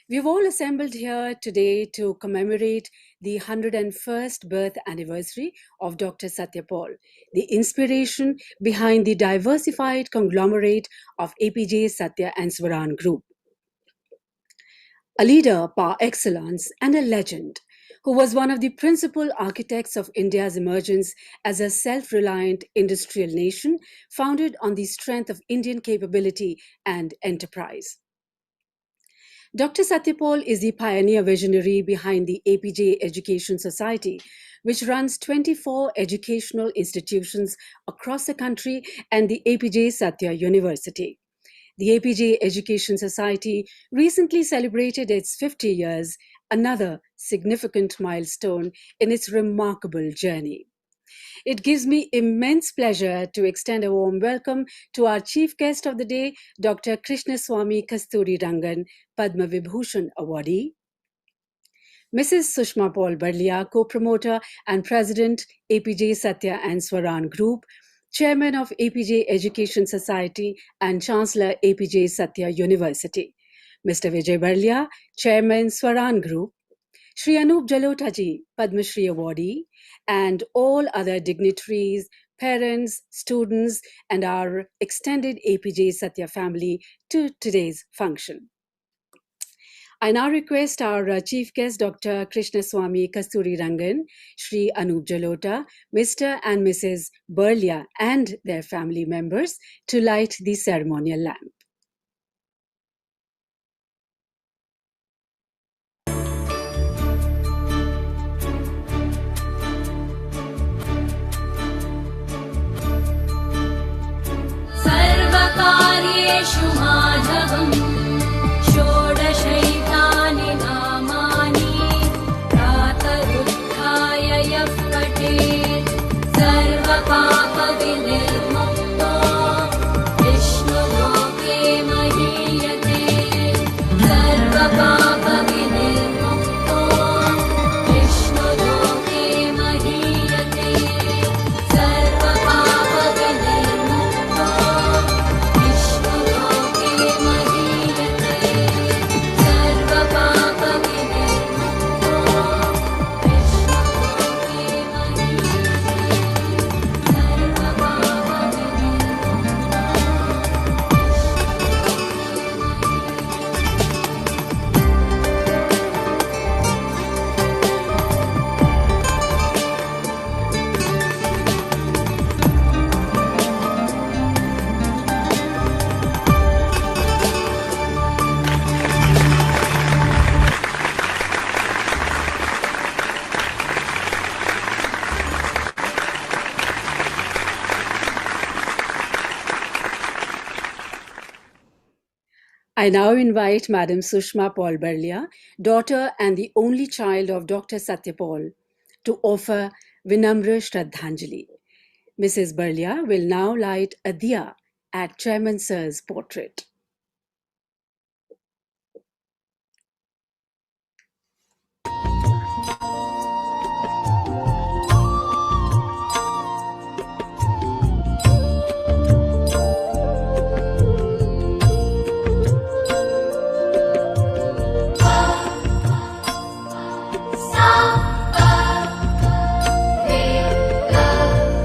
We've all assembled here today to commemorate the 101st birth anniversary of Dr. Satyapal, the inspiration behind the diversified conglomerate of APJ Satya and Swaran Group. A leader par excellence and a legend who was one of the principal architects of India's emergence as a self-reliant industrial nation founded on the strength of Indian capability and enterprise. Dr. Satyapal is the pioneer visionary behind the APJ Education Society, which runs 24 educational institutions across the country, and the APJ Satya University. The APJ Education Society recently celebrated its 50 years, another significant milestone in its remarkable journey. It gives me immense pleasure to extend a warm welcome to our chief guest of the day, Dr. Krishnaswamy Kasturi Rangan, Padma Vibhushan awardee, Mrs. Sushma Paul Barlia, co-promoter and president, APJ Satya and Swaran Group, chairman of APJ Education Society and chancellor, APJ Satya University, Mr. Vijay Barlia, chairman, Swaran Group, Shri Anup Jalota ji, Padma Shri awardee, and all other dignitaries, parents, students, and our extended APJ Satya family to today's function. I now request our chief guest, Dr. Krishnaswamy Kasturi Rangan, Shri Anup Jalota, Mr. and Mrs. Barlia, and their family members to light the ceremonial lamp. सर्वकार्येषु माधवम् षोडशैतानि नामानि प्रातरुत्थाय यः पठेत् सर्वपापविनिर्मुक्तो विष्णुलोके महीयते सर्वपापविनिर्मुक्तो विष्णुलोके महीयते सर्वपापविनिर्मुक्तो विष्णुलोके महीयते सर्वपापविनिर्मुक्तो विष्णुलोके I now invite Madam Sushma Paul Barlia, daughter and the only child of Dr. Satyapal, to offer Vinamra Shraddhanjali. Mrs. Barlia will now light a diya at Chairman Sir's portrait.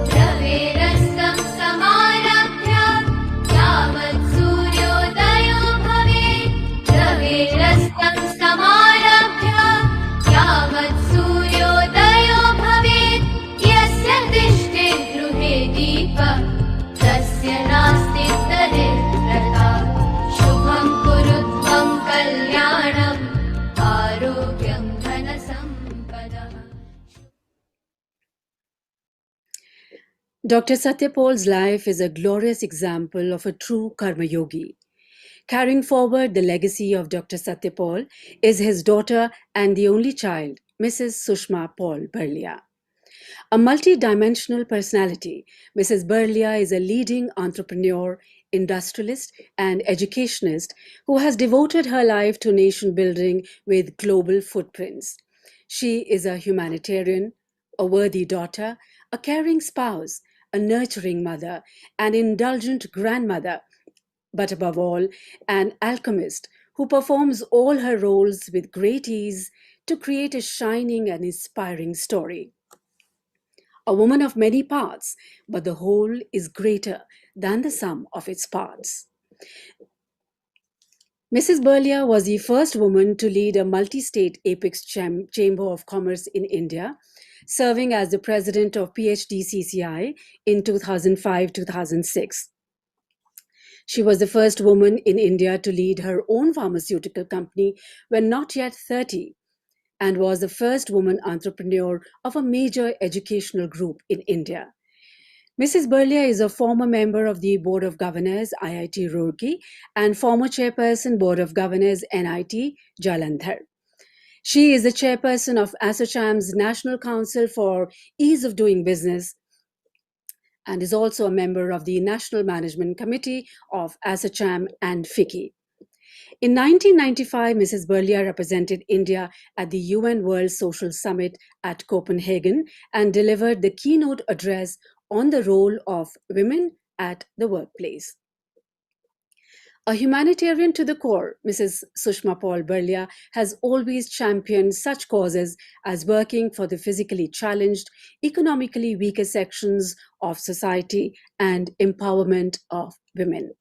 द्रवेरस्तं समारभ्य यावत् सूर्योदयो भवेत् द्रवेरस्तं समारभ्य यावत् सूर्योदयो भवेत् यस्य तिष्ठेत् गृहे दीपः तस्य नास्ति दरिद्रता शुभं कुरुध्वं कल्याणम् आरोग्यं धनसम्पदः. Dr. Satyapal's life is a glorious example of a true karma yogi. Carrying forward the legacy of Dr. Satyapal is his daughter and the only child, Mrs. Sushma Paul Barlia. A multi-dimensional personality, Mrs. Barlia is a leading entrepreneur, industrialist, and educationist who has devoted her life to nation building with global footprints. She is a humanitarian, a worthy daughter, a caring spouse, a nurturing mother, an indulgent grandmother, but above all, an alchemist who performs all her roles with great ease to create a shining and inspiring story. A woman of many parts, but the whole is greater than the sum of its parts. Mrs. Burlia was the first woman to lead a multi state apex chamber of commerce in India, serving as the president of PHDCCI in 2005 2006. She was the first woman in India to lead her own pharmaceutical company when not yet 30, and was the first woman entrepreneur of a major educational group in India. Mrs. Burlia is a former member of the Board of Governors, IIT Roorkee, and former chairperson, Board of Governors, NIT Jalandhar. She is the chairperson of ASSOCHAM's National Council for Ease of Doing Business and is also a member of the National Management Committee of ASSOCHAM and FICCI. In 1995, Mrs. Burlia represented India at the UN World Social Summit at Copenhagen and delivered the keynote address on the role of women at the workplace. A humanitarian to the core, Mrs. Sushma Paul Burlia has always championed such causes as working for the physically challenged, economically weaker sections of society and empowerment of women.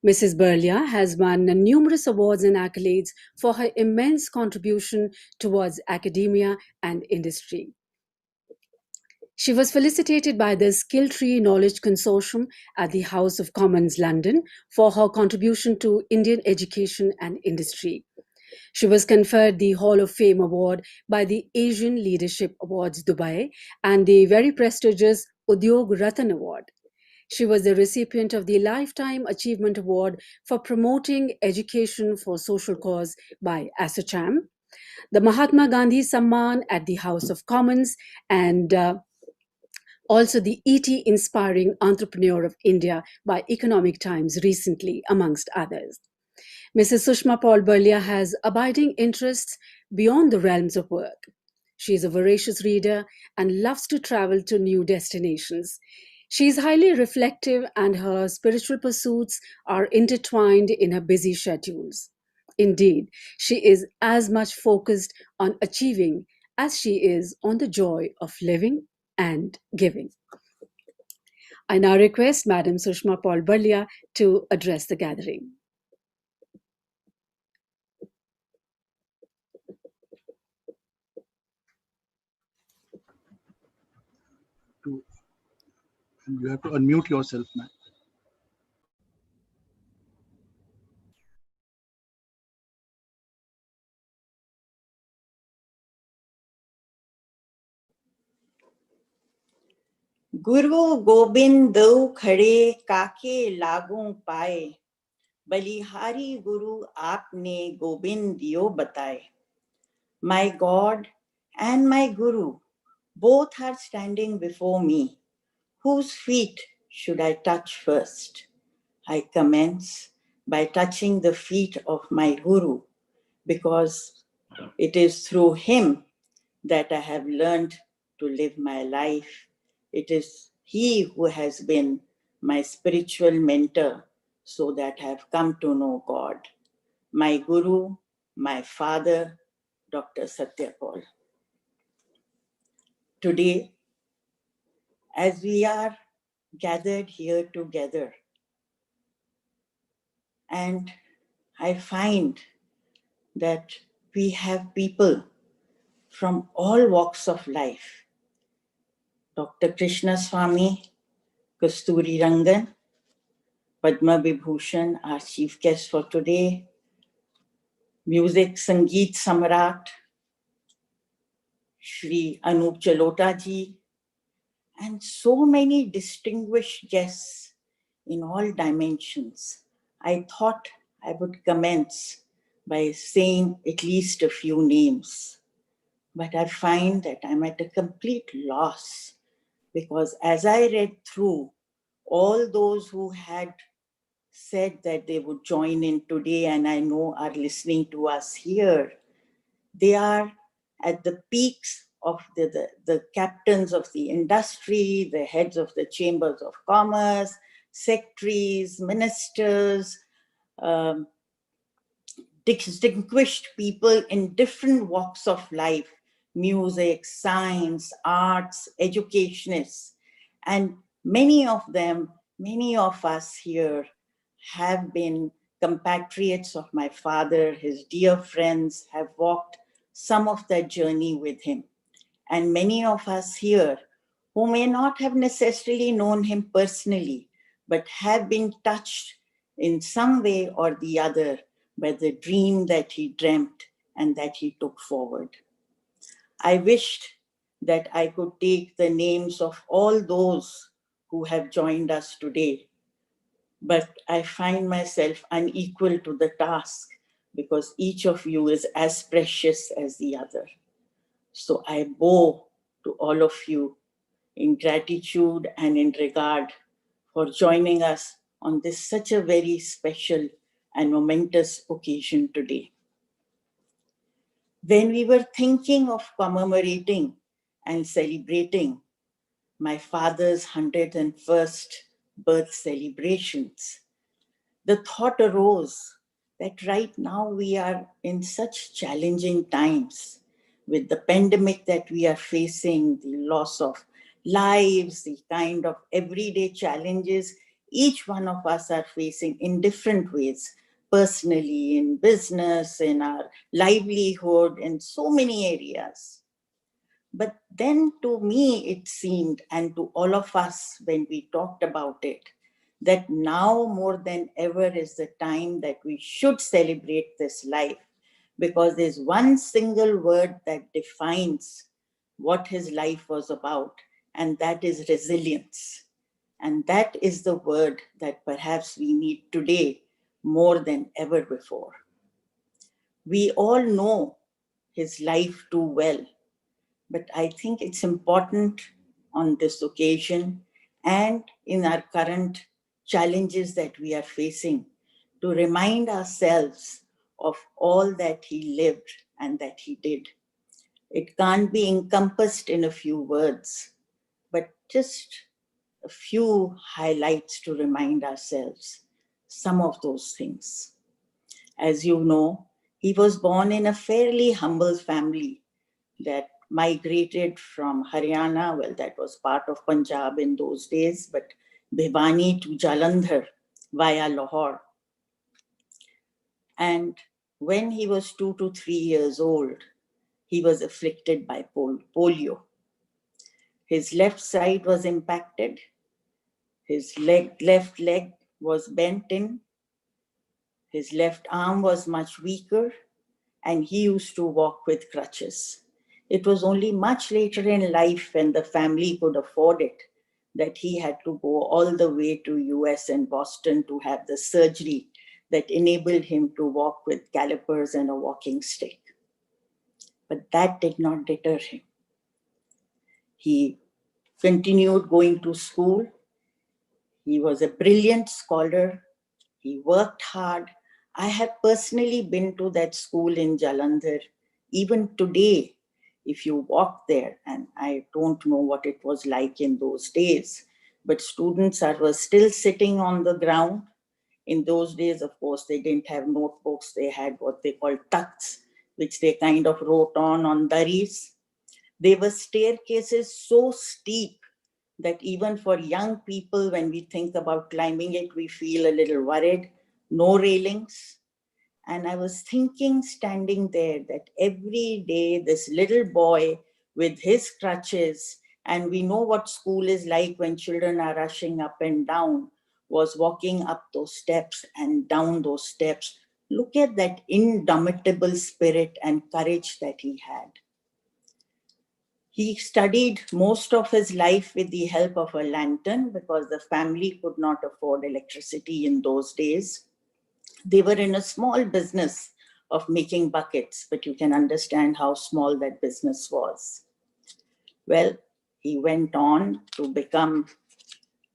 Mrs. Burlia has won numerous awards and accolades for her immense contribution towards academia and industry. She was felicitated by the Skilltree Knowledge Consortium at the House of Commons, London, for her contribution to Indian education and industry. She was conferred the Hall of Fame Award by the Asian Leadership Awards, Dubai, and the very prestigious Udyog Ratan Award. She was the recipient of the Lifetime Achievement Award for promoting education for social cause by ASSOCHAM, the Mahatma Gandhi Samman at the House of Commons, and also the ET Inspiring Entrepreneur of India by Economic Times recently, amongst others. Mrs. Sushma Paul Burlia has abiding interests beyond the realms of work. She is a voracious reader and loves to travel to new destinations. She is highly reflective, and her spiritual pursuits are intertwined in her busy schedules. Indeed, she is as much focused on achieving as she is on the joy of living and giving. I now request Madam Sushma Paul Burlia to address the gathering. You have to unmute yourself, ma'am. Guru Gobind दो खड़े काके लागू पाए, बलिहारी गुरु आपने गोबिंद दियो बताए. My God and my Guru, both are standing before me. Whose feet should I touch first? I commence by touching the feet of my Guru, because it is through him that I have learned to live my life. It is he who has been my spiritual mentor, so that I have come to know God. My Guru, my father, Dr. Satya Paul. Today, as we are gathered here together, and I find that we have people from all walks of life. Dr. Krishna Swami, Kasturi Rangan, Padma Vibhushan, our chief guest for today, music Sangeet Samrat, Shri Anup Jalota ji, and so many distinguished guests in all dimensions. I thought I would commence by saying at least a few names, but I find that I'm at a complete loss, because as I read through all those who had said that they would join in today, and I know are listening to us here, they are at the peaks of the captains of the industry, the heads of the chambers of commerce, secretaries, ministers, distinguished people in different walks of life, music, science, arts, educationists, and many of them, many of us here have been compatriots of my father, his dear friends, have walked some of that journey with him. And many of us here who may not have necessarily known him personally, but have been touched in some way or the other by the dream that he dreamt and that he took forward. I wished that I could take the names of all those who have joined us today, but I find myself unequal to the task because each of you is as precious as the other. So I bow to all of you in gratitude and in regard for joining us on this such a very special and momentous occasion today. When we were thinking of commemorating and celebrating my father's 101st birth celebrations, the thought arose that right now we are in such challenging times with the pandemic that we are facing, the loss of lives, the kind of everyday challenges each one of us are facing in different ways, personally, in business, in our livelihood, in so many areas. But then to me, it seemed, and to all of us when we talked about it, that now more than ever is the time that we should celebrate this life, because there's one single word that defines what his life was about, and that is resilience. And that is the word that perhaps we need today more than ever before. We all know his life too well, but I think it's important on this occasion and in our current challenges that we are facing to remind ourselves of all that he lived and that he did. It can't be encompassed in a few words, but just a few highlights to remind ourselves some of those things. As you know, he was born in a fairly humble family that migrated from Haryana, well, that was part of Punjab in those days, but Bhiwani to Jalandhar via Lahore. And when he was 2 to 3 years old, he was afflicted by polio. His left side was impacted, his left leg was bent in, his left arm was much weaker, and he used to walk with crutches. It was only much later in life, when the family could afford it, that he had to go all the way to US and Boston to have the surgery that enabled him to walk with calipers and a walking stick. But that did not deter him. He continued going to school. He was a brilliant scholar. He worked hard. I have personally been to that school in Jalandhar. Even today, if you walk there, and I don't know what it was like in those days, but students were still sitting on the ground. In those days, of course, they didn't have notebooks. They had what they called tucks, which they kind of wrote on daris. They were staircases so steep that even for young people, when we think about climbing it, we feel a little worried. No railings. And I was thinking, standing there, that every day this little boy with his crutches, and we know what school is like when children are rushing up and down, was walking up those steps and down those steps. Look at that indomitable spirit and courage that he had. He studied most of his life with the help of a lantern because the family could not afford electricity in those days. They were in a small business of making buckets, but you can understand how small that business was. Well, he went on to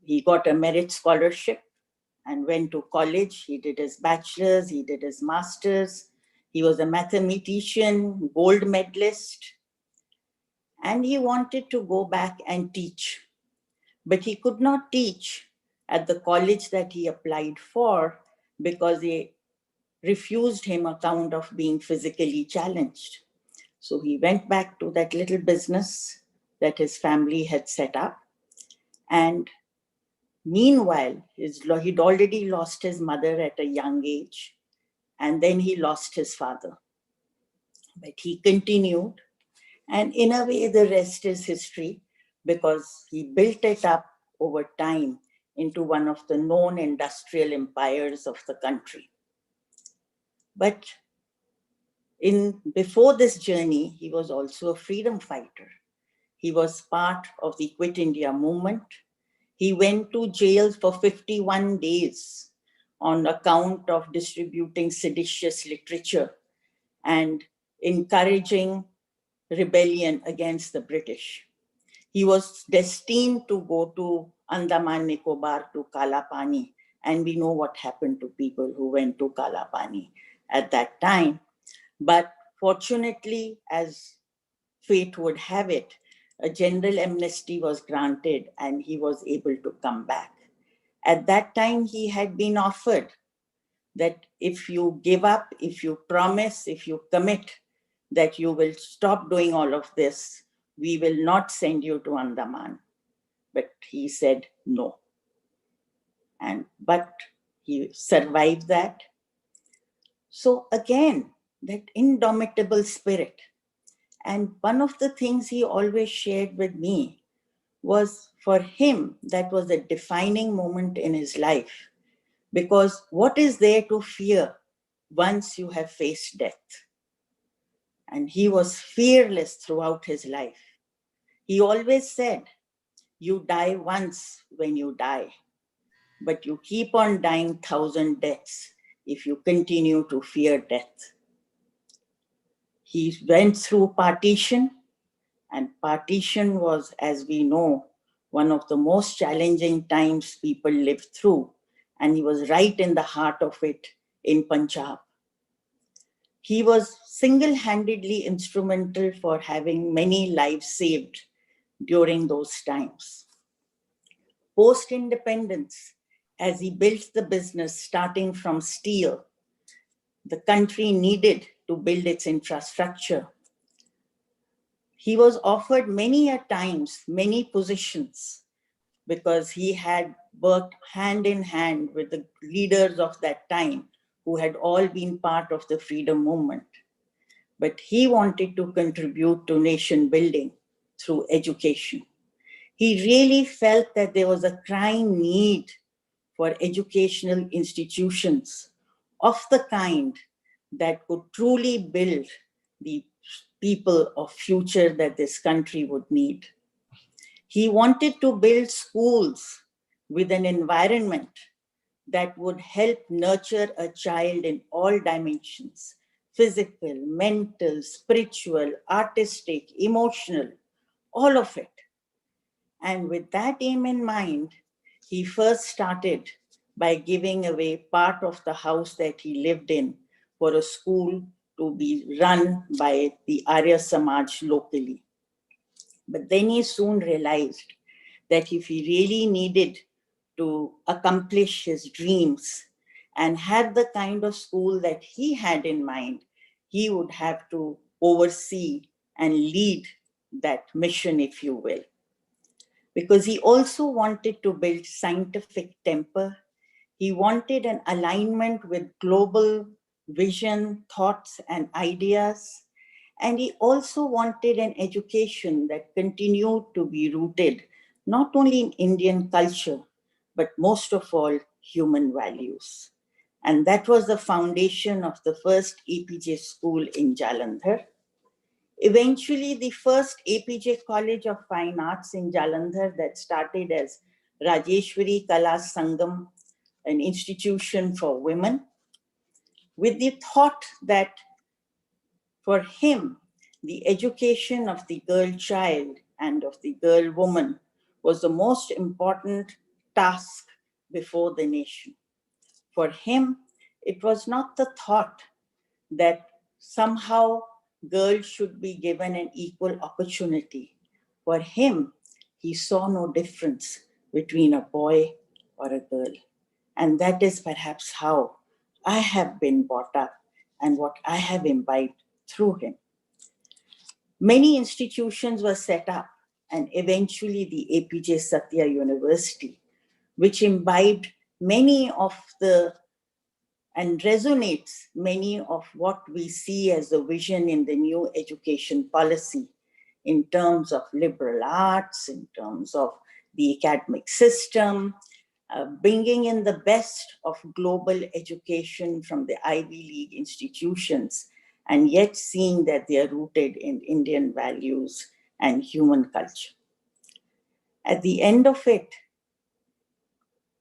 he got a merit scholarship and went to college. He did his bachelor's, he did his master's. He was a mathematician, gold medalist, and he wanted to go back and teach. But he could not teach at the college that he applied for because refused him account of being physically challenged. So he went back to that little business that his family had set up. And meanwhile, he'd already lost his mother at a young age, and then he lost his father. But he continued, and in a way, the rest is history, because he built it up over time into one of the known industrial empires of the country. But before this journey, he was also a freedom fighter. He was part of the Quit India movement. He went to jail for 51 days on account of distributing seditious literature and encouraging rebellion against the British. He was destined to go to Andaman Nicobar, to Kalapani, and we know what happened to people who went to Kalapani at that time. But fortunately, as fate would have it, a general amnesty was granted and he was able to come back. At that time, he had been offered that if you give up, if you promise, if you commit that you will stop doing all of this, we will not send you to Andaman. But he said no. But he survived that. So again, that indomitable spirit. And one of the things he always shared with me was, for him, that was a defining moment in his life. Because what is there to fear once you have faced death? And he was fearless throughout his life. He always said, you die once when you die, but you keep on dying 1,000 deaths if you continue to fear death. He went through partition, and partition was, as we know, one of the most challenging times people lived through, and he was right in the heart of it in Punjab. He was single-handedly instrumental for having many lives saved during those times. Post-independence, as he built the business starting from steel, the country needed to build its infrastructure. He was offered many a times, many positions, because he had worked hand in hand with the leaders of that time who had all been part of the freedom movement. But he wanted to contribute to nation building through education. He really felt that there was a crying need for educational institutions of the kind that could truly build the people of future that this country would need. He wanted to build schools with an environment that would help nurture a child in all dimensions: physical, mental, spiritual, artistic, emotional, all of it. And with that aim in mind, he first started by giving away part of the house that he lived in for a school to be run by the Arya Samaj locally. But then he soon realized that if he really needed to accomplish his dreams and have the kind of school that he had in mind, he would have to oversee and lead that mission, if you will. Because he also wanted to build scientific temper. He wanted an alignment with global vision, thoughts, and ideas. And he also wanted an education that continued to be rooted not only in Indian culture, but most of all, human values. And that was the foundation of the first APJ school in Jalandhar. Eventually, the first APJ College of Fine Arts in Jalandhar, that started as Rajeshwari Kala Sangam, an institution for women, with the thought that for him, the education of the girl child and of the girl woman was the most important task before the nation. For him, it was not the thought that somehow girls should be given an equal opportunity. For him, he saw no difference between a boy or a girl. And that is perhaps how I have been brought up and what I have imbibed through him. Many institutions were set up, and eventually the APJ Satya University, which imbibed many of the and resonates many of what we see as the vision in the new education policy in terms of liberal arts, in terms of the academic system, bringing in the best of global education from the Ivy League institutions, and yet seeing that they are rooted in Indian values and human culture. At the end of it,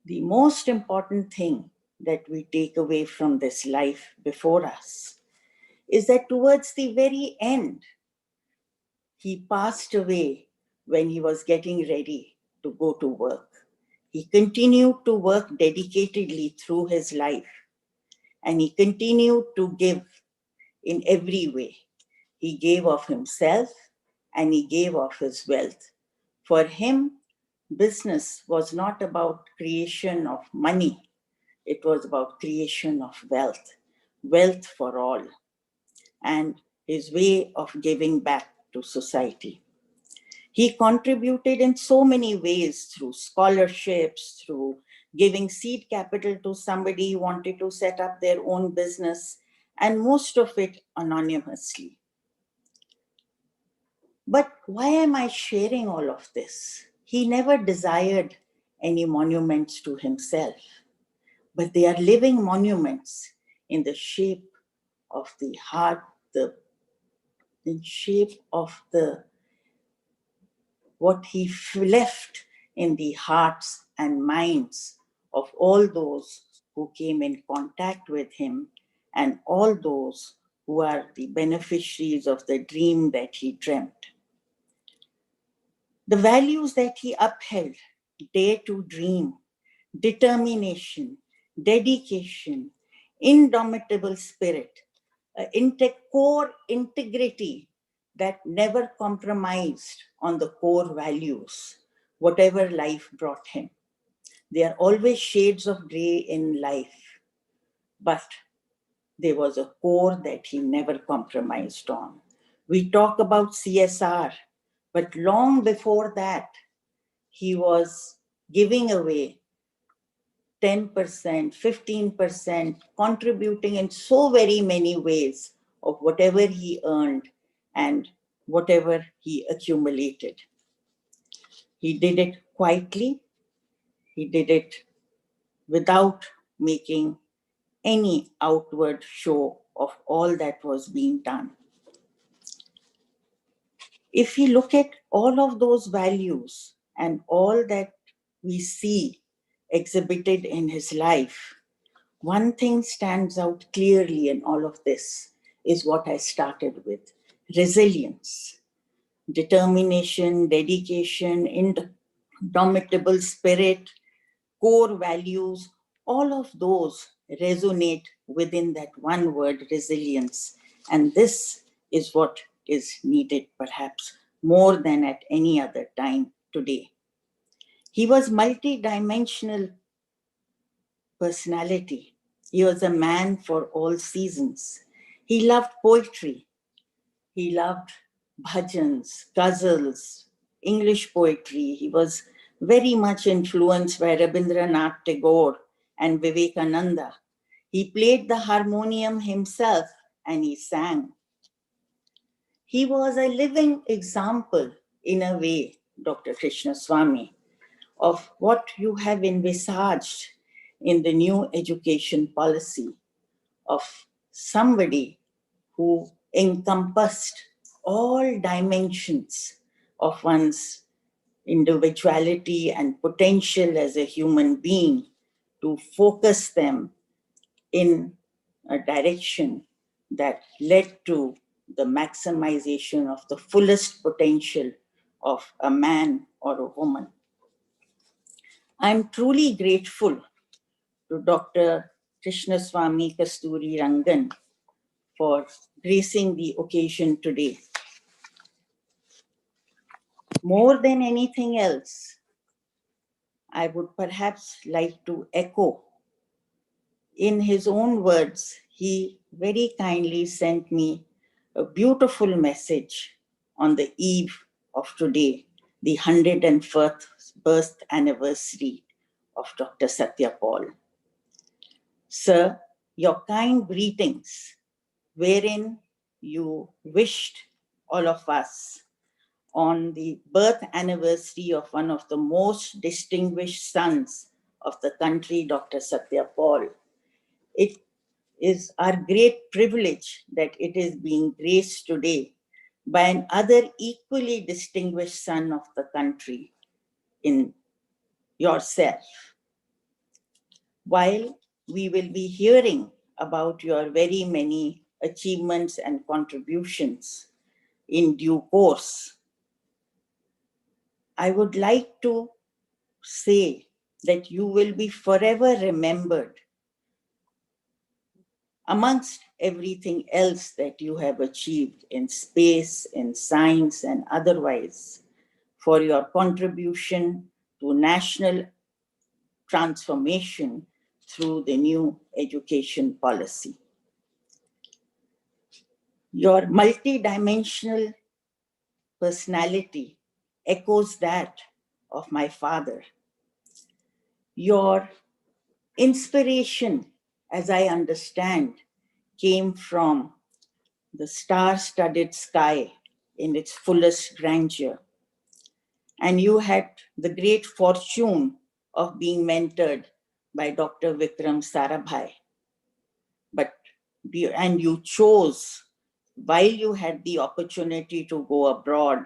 the most important thing that we take away from this life before us is that towards the very end, he passed away when he was getting ready to go to work. He continued to work dedicatedly through his life, and he continued to give in every way. He gave of himself and he gave of his wealth. For him, business was not about creation of money, it was about creation of wealth, wealth for all, and his way of giving back to society. He contributed in so many ways through scholarships, through giving seed capital to somebody who wanted to set up their own business, and most of it anonymously. But why am I sharing all of this? He never desired any monuments to himself, but they are living monuments in the shape of the heart, in shape of the what he left in the hearts and minds of all those who came in contact with him and all those who are the beneficiaries of the dream that he dreamt. The values that he upheld, dare to dream, determination, dedication, indomitable spirit, core integrity that never compromised on the core values, whatever life brought him. There are always shades of gray in life, but there was a core that he never compromised on. We talk about CSR, but long before that, he was giving away 10%, 15%, contributing in so very many ways of whatever he earned and whatever he accumulated. He did it quietly, he did it without making any outward show of all that was being done. If we look at all of those values and all that we see exhibited in his life, one thing stands out clearly in all of this is what I started with: resilience, determination, dedication, indomitable spirit, core values. All of those resonate within that one word, resilience. And this is what is needed perhaps more than at any other time today. He was multidimensional personality. He was a man for all seasons. He loved poetry. He loved bhajans, ghazals, English poetry. He was very much influenced by Rabindranath Tagore and Vivekananda. He played the harmonium himself and he sang. He was a living example, in a way, Dr. Krishna Swami, of what you have envisaged in the new education policy of somebody who encompassed all dimensions of one's individuality and potential as a human being to focus them in a direction that led to the maximization of the fullest potential of a man or a woman. I'm truly grateful to Dr. Krishnaswamy Kasturi Rangan for gracing the occasion today. More than anything else, I would perhaps like to echo in his own words, he very kindly sent me a beautiful message on the eve of today, the 101st birth anniversary of Dr. Satya Paul. Sir, your kind greetings, wherein you wished all of us on the birth anniversary of one of the most distinguished sons of the country, Dr. Satya Paul. It is our great privilege that it is being graced today by another equally distinguished son of the country in yourself. While we will be hearing about your very many achievements and contributions in due course, I would like to say that you will be forever remembered amongst everything else that you have achieved in space, in science, and otherwise, for your contribution to national transformation through the new education policy. Your multidimensional personality echoes that of my father. Your inspiration, as I understand, came from the star-studded sky in its fullest grandeur. And you had the great fortune of being mentored by Dr. Vikram Sarabhai. And you chose, while you had the opportunity to go abroad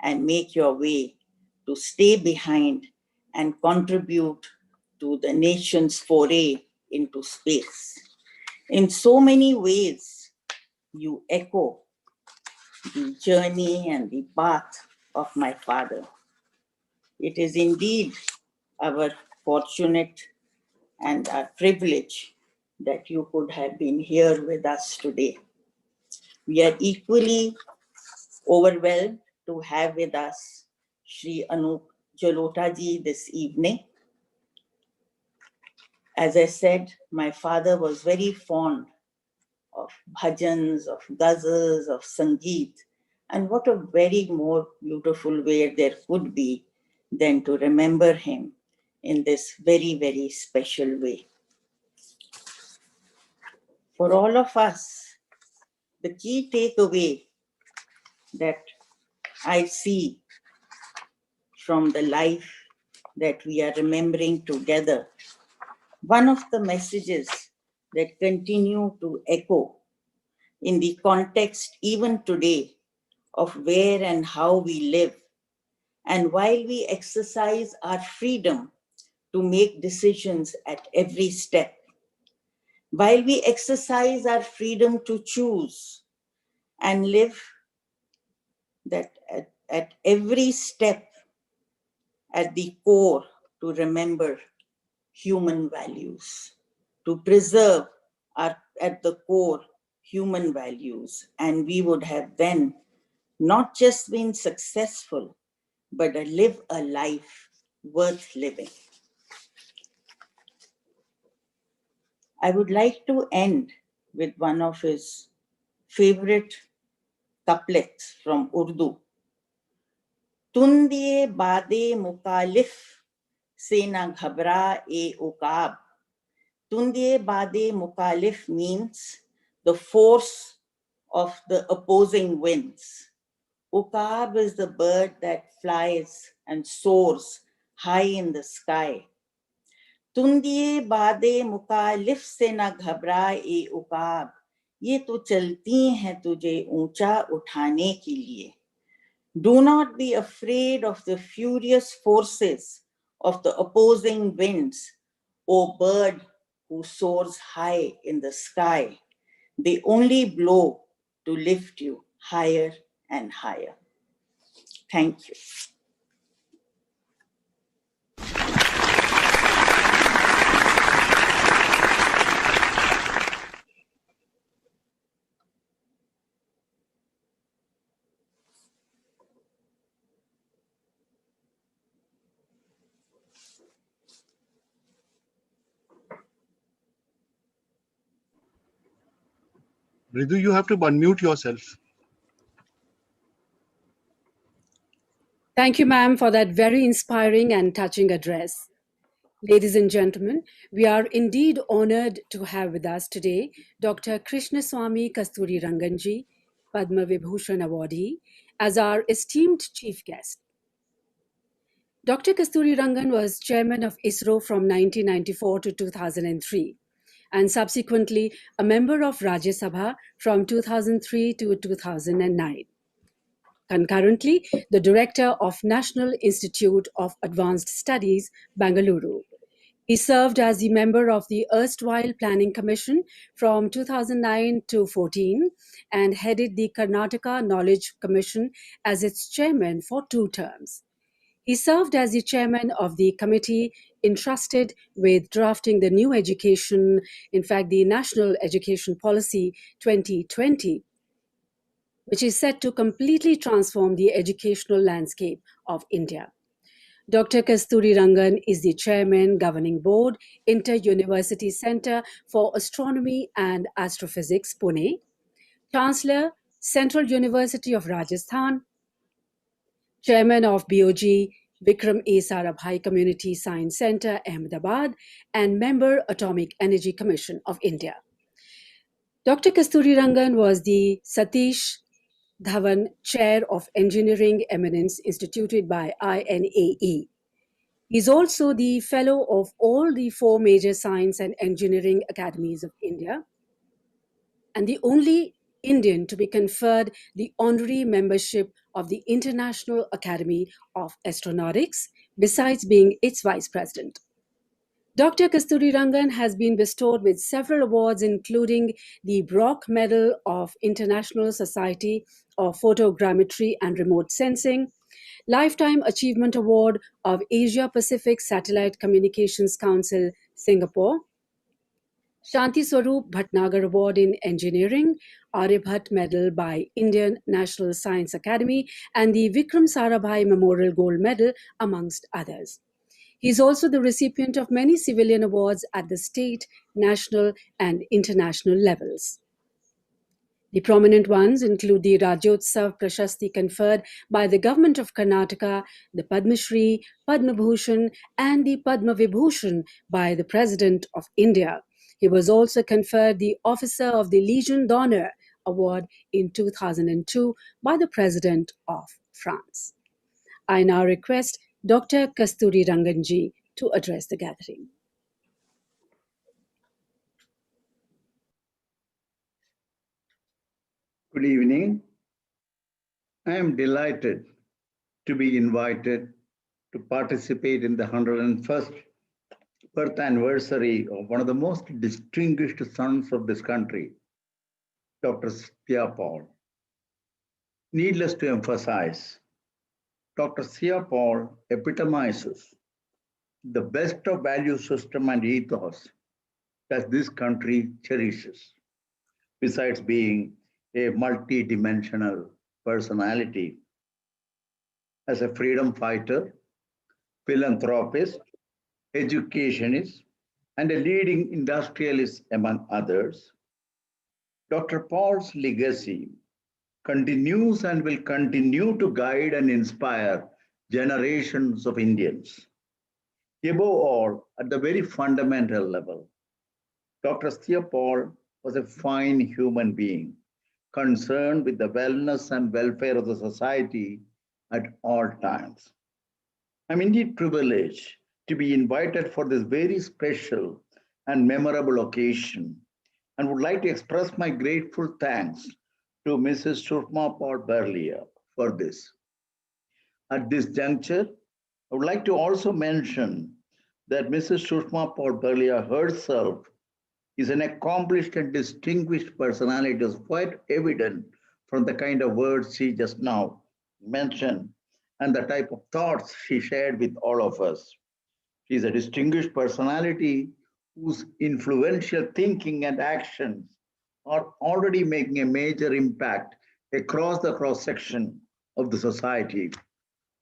and make your way, to stay behind and contribute to the nation's foray into space. In so many ways, you echo the journey and the path of my father. It is indeed our fortunate and our privilege that you could have been here with us today. We are equally overwhelmed to have with us Shri Anup Jalota ji this evening. As I said, my father was very fond of bhajans, of ghazals, of sangeet. And what a very more beautiful way there could be than to remember him in this very, very special way. For all of us, the key takeaway that I see from the life that we are remembering together, one of the messages that continue to echo in the context even today of where and how we live, and while we exercise our freedom to make decisions at every step, while we exercise our freedom to choose and live, that at every step at the core to remember human values, to preserve our, at the core, human values. And we would have then not just been successful, but live a life worth living. I would like to end with one of his favorite couplets from Urdu. Tundiye bade mukalif se na ghabra e ukab. Tundiye bade mukalif means the force of the opposing winds. Ukab is the bird that flies and soars high in the sky. तुंदिए बादे मुकालिफ से न घबराए उकाब, ये तो चलती हैं तुझे ऊंचा उठाने के लिए. Do not be afraid of the furious forces of the opposing winds, O bird who soars high in the sky. They only blow to lift you higher and higher. Thank you. Ridu, you have to unmute yourself. Thank you, ma'am, for that very inspiring and touching address. Ladies and gentlemen, we are indeed honored to have with us today Dr. Krishnaswamy Kasturi Ranganji, Padma Vibhushan awardee, as our esteemed chief guest. Dr. Kasturi Rangan was chairman of ISRO from 1994 to 2003 and subsequently a member of Rajya Sabha from 2003 to 2009. Concurrently, the director of National Institute of Advanced Studies, Bangalore. He served as the member of the erstwhile Planning Commission from 2009 to 14 and headed the Karnataka Knowledge Commission as its chairman for 2 terms. He served as the chairman of the committee entrusted with drafting the new education, in fact, the National Education Policy 2020, which is set to completely transform the educational landscape of India. Dr. Kasturi Rangan is the chairman, governing board, Inter-University Center for Astronomy and Astrophysics, Pune, chancellor, Central University of Rajasthan, chairman of BOG, Vikram A. Sarabhai Community Science Center, Ahmedabad, and member, Atomic Energy Commission of India. Dr. Kasturi Rangan was the Satish Dhawan Chair of Engineering Eminence instituted by INAE. He is also the fellow of all the 4 major science and engineering academies of India and the only Indian to be conferred the honorary membership of the International Academy of Astronautics, besides being its vice president. Dr. Kasturi Rangan has been bestowed with several awards, including the Brock Medal of International Society of Photogrammetry and Remote Sensing, Lifetime Achievement Award of Asia Pacific Satellite Communications Council, Singapore, Shanti Swarup Bhatnagar Award in Engineering, Aryabhat Medal by Indian National Science Academy, and the Vikram Sarabhai Memorial Gold Medal, amongst others. He is also the recipient of many civilian awards at the state, national, and international levels. The prominent ones include the Rajyotsav Prashasti conferred by the government of Karnataka, the Padma Shri, Padma Bhushan, and the Padma Vibhushan by the President of India. He was also conferred the Officer of the Legion d'Honneur Award in 2002 by the President of France. I now request Dr. Kasturi Ranganji to address the gathering. Good evening. I am delighted to be invited to participate in the 101st birth anniversary of one of the most distinguished sons of this country, Dr. Stya Paul. Needless to emphasize, Dr. Stya Paul epitomizes the best of value system and ethos that this country cherishes, besides being a multi-dimensional personality. As a freedom fighter, philanthropist, educationist, and a leading industrialist, among others, Dr. Paul's legacy continues and will continue to guide and inspire generations of Indians. Above all, at the very fundamental level, Dr. Stya Paul was a fine human being, concerned with the wellness and welfare of the society at all times. I'm indeed privileged to be invited for this very special and memorable occasion and would like to express my grateful thanks to Mrs. Sushma Paul Berlia for this. At this juncture, I would like to also mention that Mrs. Sushma Paul Berlia herself is an accomplished and distinguished personality. It is quite evident from the kind of words she just now mentioned and the type of thoughts she shared with all of us. She is a distinguished personality whose influential thinking and actions are already making a major impact across the cross-section of the society.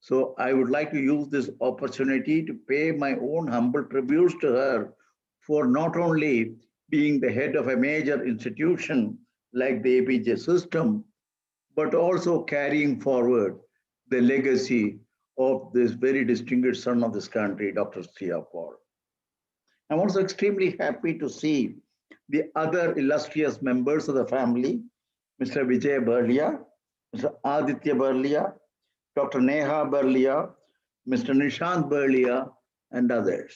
So I would like to use this opportunity to pay my own humble tributes to her for not only being the head of a major institution like the APJ system, but also carrying forward the legacy of this very distinguished son of this country, Dr. Stya. I'm also extremely happy to see the other illustrious members of the family, Mr. Vijay Berlia, Mr. Aditya Berlia, Dr. Neha Berlia, Mr. Nishant Berlia, and others.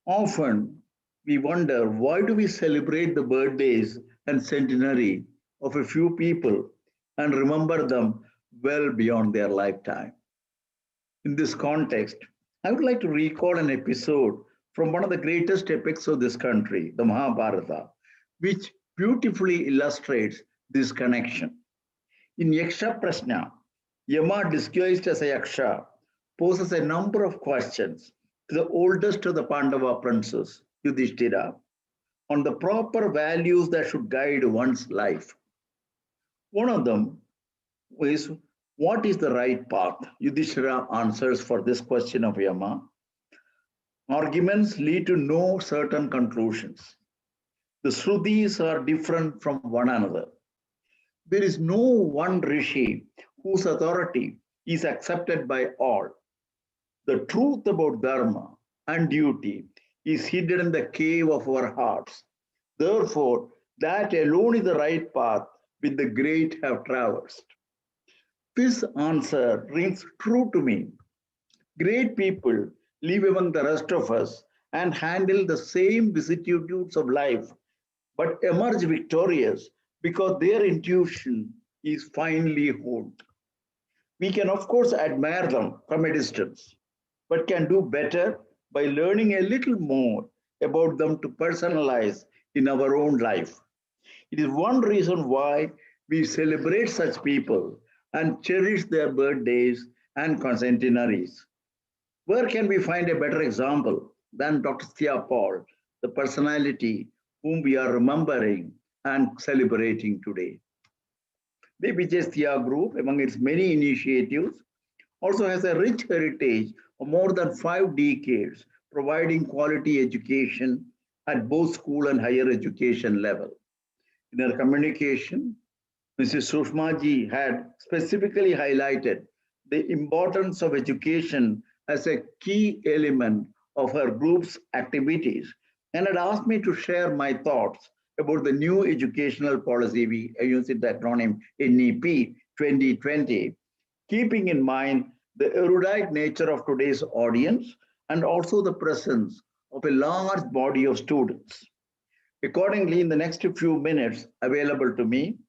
Often we wonder, why do we celebrate the birthdays and centenary of a few people and remember them well beyond their lifetime? In this context, I would like to recall an episode from one of the greatest epics of this country, the Mahabharata, which beautifully illustrates this connection. In Yaksha Prashna, Yama, disguised as a Yaksha, poses a number of questions to the oldest of the Pandava princes, Yudhishthira, on the proper values that should guide one's life. One of them is, what is the right path? Yudhishthira answers for this question of Yama. Arguments lead to no certain conclusions. The Srutis are different from one another. There is no one rishi whose authority is accepted by all. The truth about dharma and duty is hidden in the cave of our hearts. Therefore, that alone is the right path which the great have traversed. This answer rings true to me. Great people live among the rest of us and handle the same vicissitudes of life, but emerge victorious because their intuition is finely honed. We can, of course, admire them from a distance, but can do better by learning a little more about them to personalize in our own life. It is one reason why we celebrate such people and cherish their birthdays and centenaries. Where can we find a better example than Dr. Stya Paul, the personality whom we are remembering and celebrating today? The Vijay Stya Group, among its many initiatives, also has a rich heritage of more than 5 decades providing quality education at both school and higher education level. In her communication, Mrs. Sushma ji had specifically highlighted the importance of education as a key element of her group's activities and had asked me to share my thoughts about the new educational policy. We use the acronym NEP 2020, keeping in mind the erudite nature of today's audience and also the presence of a large body of students. Accordingly, in the next few minutes available to me,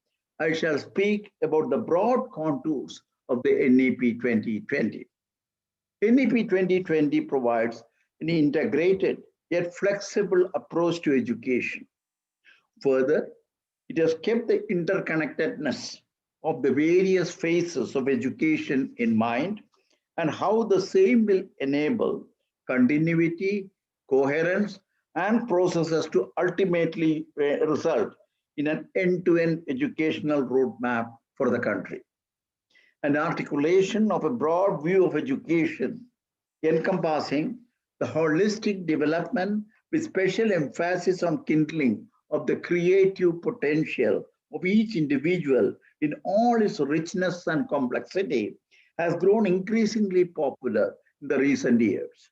I shall speak about the broad contours of the NEP 2020. NEP 2020 provides an integrated yet flexible approach to education. Further, it has kept the interconnectedness of the various phases of education in mind and how the same will enable continuity, coherence, and processes to ultimately result in an end-to-end educational roadmap for the country. An articulation of a broad view of education encompassing the holistic development with special emphasis on kindling of the creative potential of each individual in all its richness and complexity has grown increasingly popular in the recent years.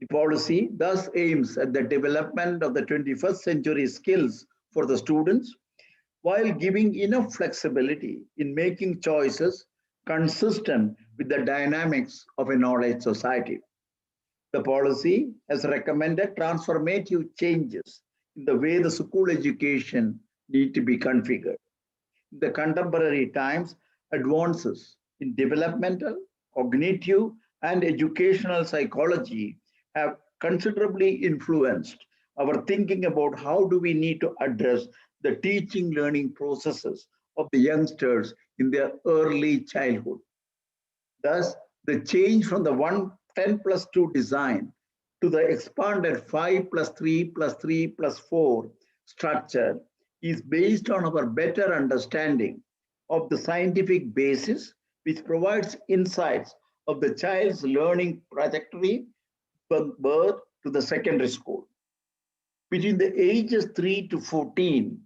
The policy thus aims at the development of the 21st century skills for the students while giving enough flexibility in making choices consistent with the dynamics of a knowledge society. The policy has recommended transformative changes in the way the school education need to be configured. In the contemporary times, advances in developmental, cognitive, and educational psychology have considerably influenced our thinking about how do we need to address the teaching learning processes of the youngsters in their early childhood. Thus, the change from the 10+2 design to the expanded 5+3+3+4 structure is based on our better understanding of the scientific basis, which provides insights of the child's learning trajectory from birth to the secondary school. Between the ages 3 to 14,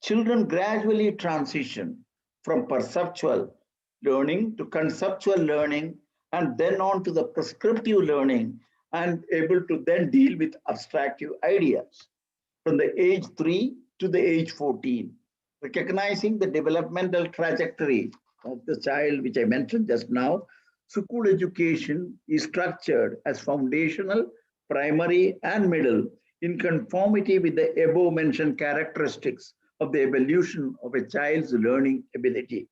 Children gradually transition from perceptual learning to conceptual learning and then on to the prescriptive learning and able to then deal with abstractive ideas from the age 3 to the age 14, recognizing the developmental trajectory of the child, which I mentioned just now. School education is structured as foundational, primary, and middle in conformity with the above mentioned characteristics of the evolution of a child's learning ability.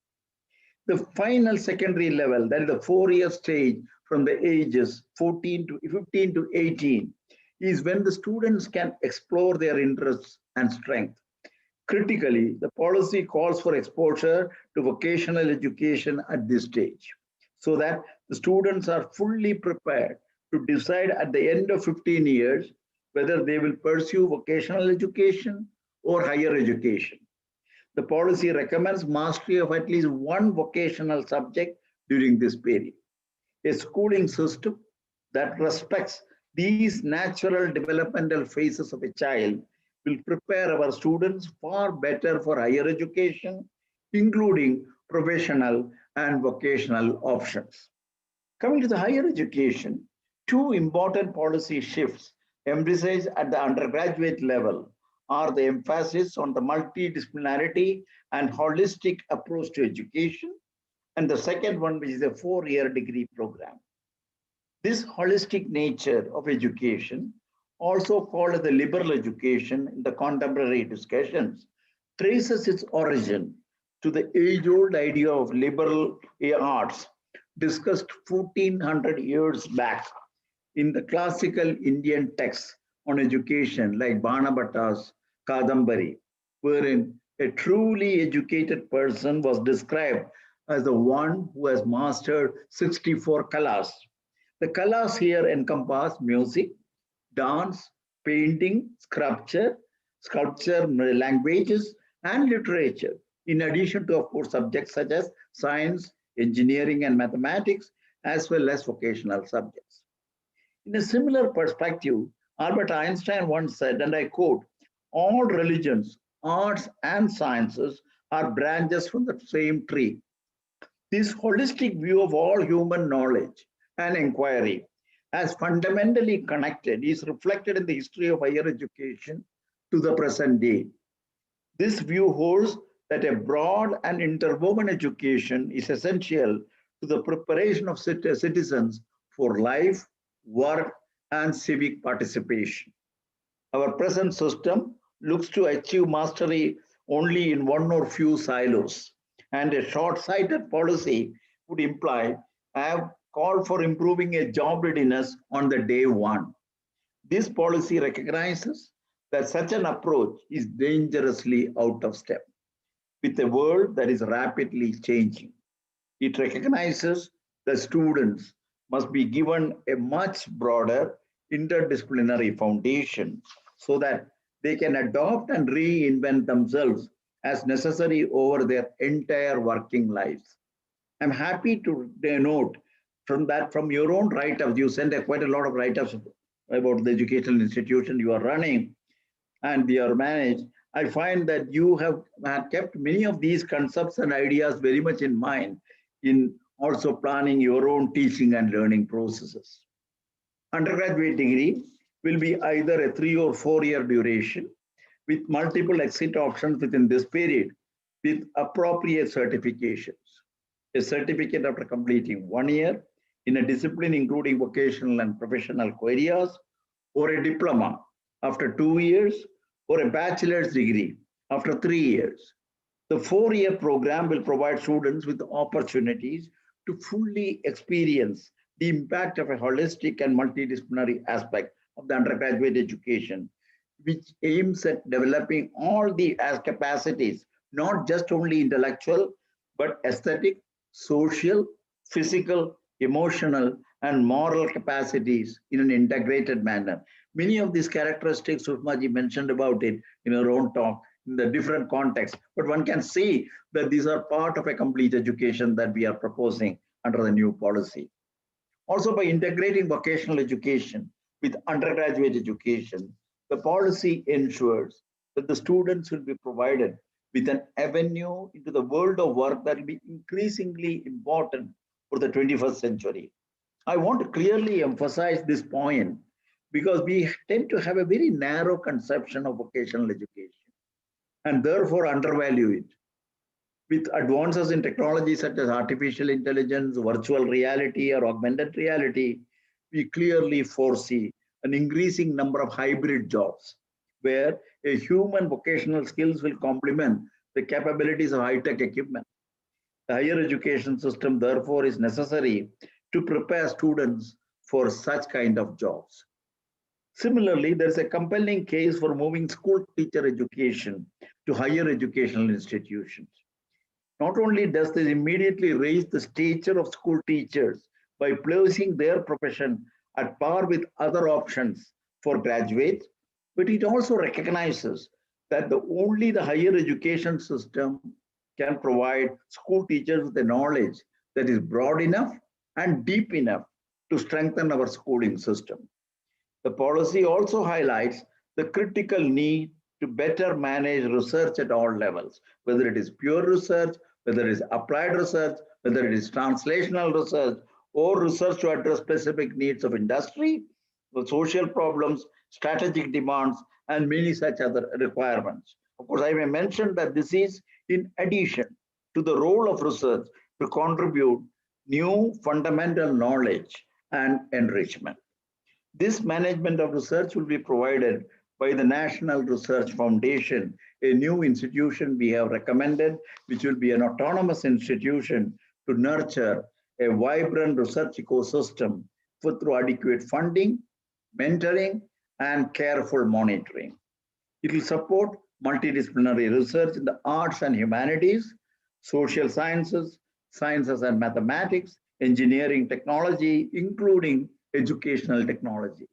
The final secondary level, that is the 4 year stage from the ages 14 to 15 to 18, is when the students can explore their interests and strength. Critically, the policy calls for exposure to vocational education at this stage so that the students are fully prepared to decide at the end of 15 years whether they will pursue vocational education or higher education. The policy recommends mastery of at least one vocational subject during this period. A schooling system that respects these natural developmental phases of a child will prepare our students far better for higher education, including professional and vocational options. Coming to the higher education, two important policy shifts emphasized at the undergraduate level are the emphasis on the multidisciplinarity and holistic approach to education, and the second one, which is a 4 year degree program. This holistic nature of education, also called the liberal education in the contemporary discussions, traces its origin to the age-old idea of liberal arts discussed 1400 years back in the classical Indian texts on education like Banabhatta's Kadambari, wherein a truly educated person was described as the one who has mastered 64 kalas. The kalas here encompass music, dance, painting, sculpture, languages, and literature, in addition to, of course, subjects such as science, engineering, and mathematics, as well as vocational subjects. In a similar perspective, Albert Einstein once said, and I quote, all religions, arts, and sciences are branches from the same tree. This holistic view of all human knowledge and inquiry as fundamentally connected is reflected in the history of higher education to the present day. This view holds that a broad and interwoven education is essential to the preparation of citizens for life, work, and civic participation. Our present system looks to achieve mastery only in one or few silos, and a short-sighted policy would imply have called for improving a job readiness on the day one. This policy recognizes that such an approach is dangerously out of step with a world that is rapidly changing. It recognizes that students must be given a much broader interdisciplinary foundation so that they can adopt and reinvent themselves as necessary over their entire working lives. I'm happy to note from your own write-ups, you sent quite a lot of write-ups about the educational institution you are running and you are managed. I find that you have kept many of these concepts and ideas very much in mind in also planning your own teaching and learning processes. Undergraduate degree will be either a 3 or 4 year duration with multiple exit options within this period with appropriate certifications. A certificate after completing 1 year in a discipline including vocational and professional areas, or a diploma after 2 years, or a bachelor's degree after 3 years. The 4 year program will provide students with opportunities to fully experience the impact of a holistic and multidisciplinary aspect of the undergraduate education, which aims at developing all the capacities, not just only intellectual, but aesthetic, social, physical, emotional, and moral capacities in an integrated manner. Many of these characteristics, Sushmaji mentioned about it in her own talk, in the different contexts, but one can see that these are part of a complete education that we are proposing under the new policy. Also, by integrating vocational education with undergraduate education, the policy ensures that the students will be provided with an avenue into the world of work that will be increasingly important for the 21st century. I want to clearly emphasize this point because we tend to have a very narrow conception of vocational education and therefore undervalue it. With advances in technology such as artificial intelligence, virtual reality, or augmented reality, we clearly foresee an increasing number of hybrid jobs where a human vocational skills will complement the capabilities of high-tech equipment. The higher education system, therefore, is necessary to prepare students for such kind of jobs. Similarly, there's a compelling case for moving school teacher education to higher educational institutions. Not only does this immediately raise the stature of school teachers by placing their profession at par with other options for graduates, but it also recognizes that only the higher education system can provide school teachers with the knowledge that is broad enough and deep enough to strengthen our schooling system. The policy also highlights the critical need to better manage research at all levels, whether it is pure research, whether it is applied research, whether it is translational research, or research to address specific needs of industry, the social problems, strategic demands, and many such other requirements. Of course, I may mention that this is in addition to the role of research to contribute new fundamental knowledge and enrichment. This management of research will be provided by the National Research Foundation, a new institution we have recommended, which will be an autonomous institution to nurture a vibrant research ecosystem through adequate funding, mentoring, and careful monitoring. It will support multidisciplinary research in the arts and humanities, social sciences, sciences and mathematics, engineering technology, including educational technology.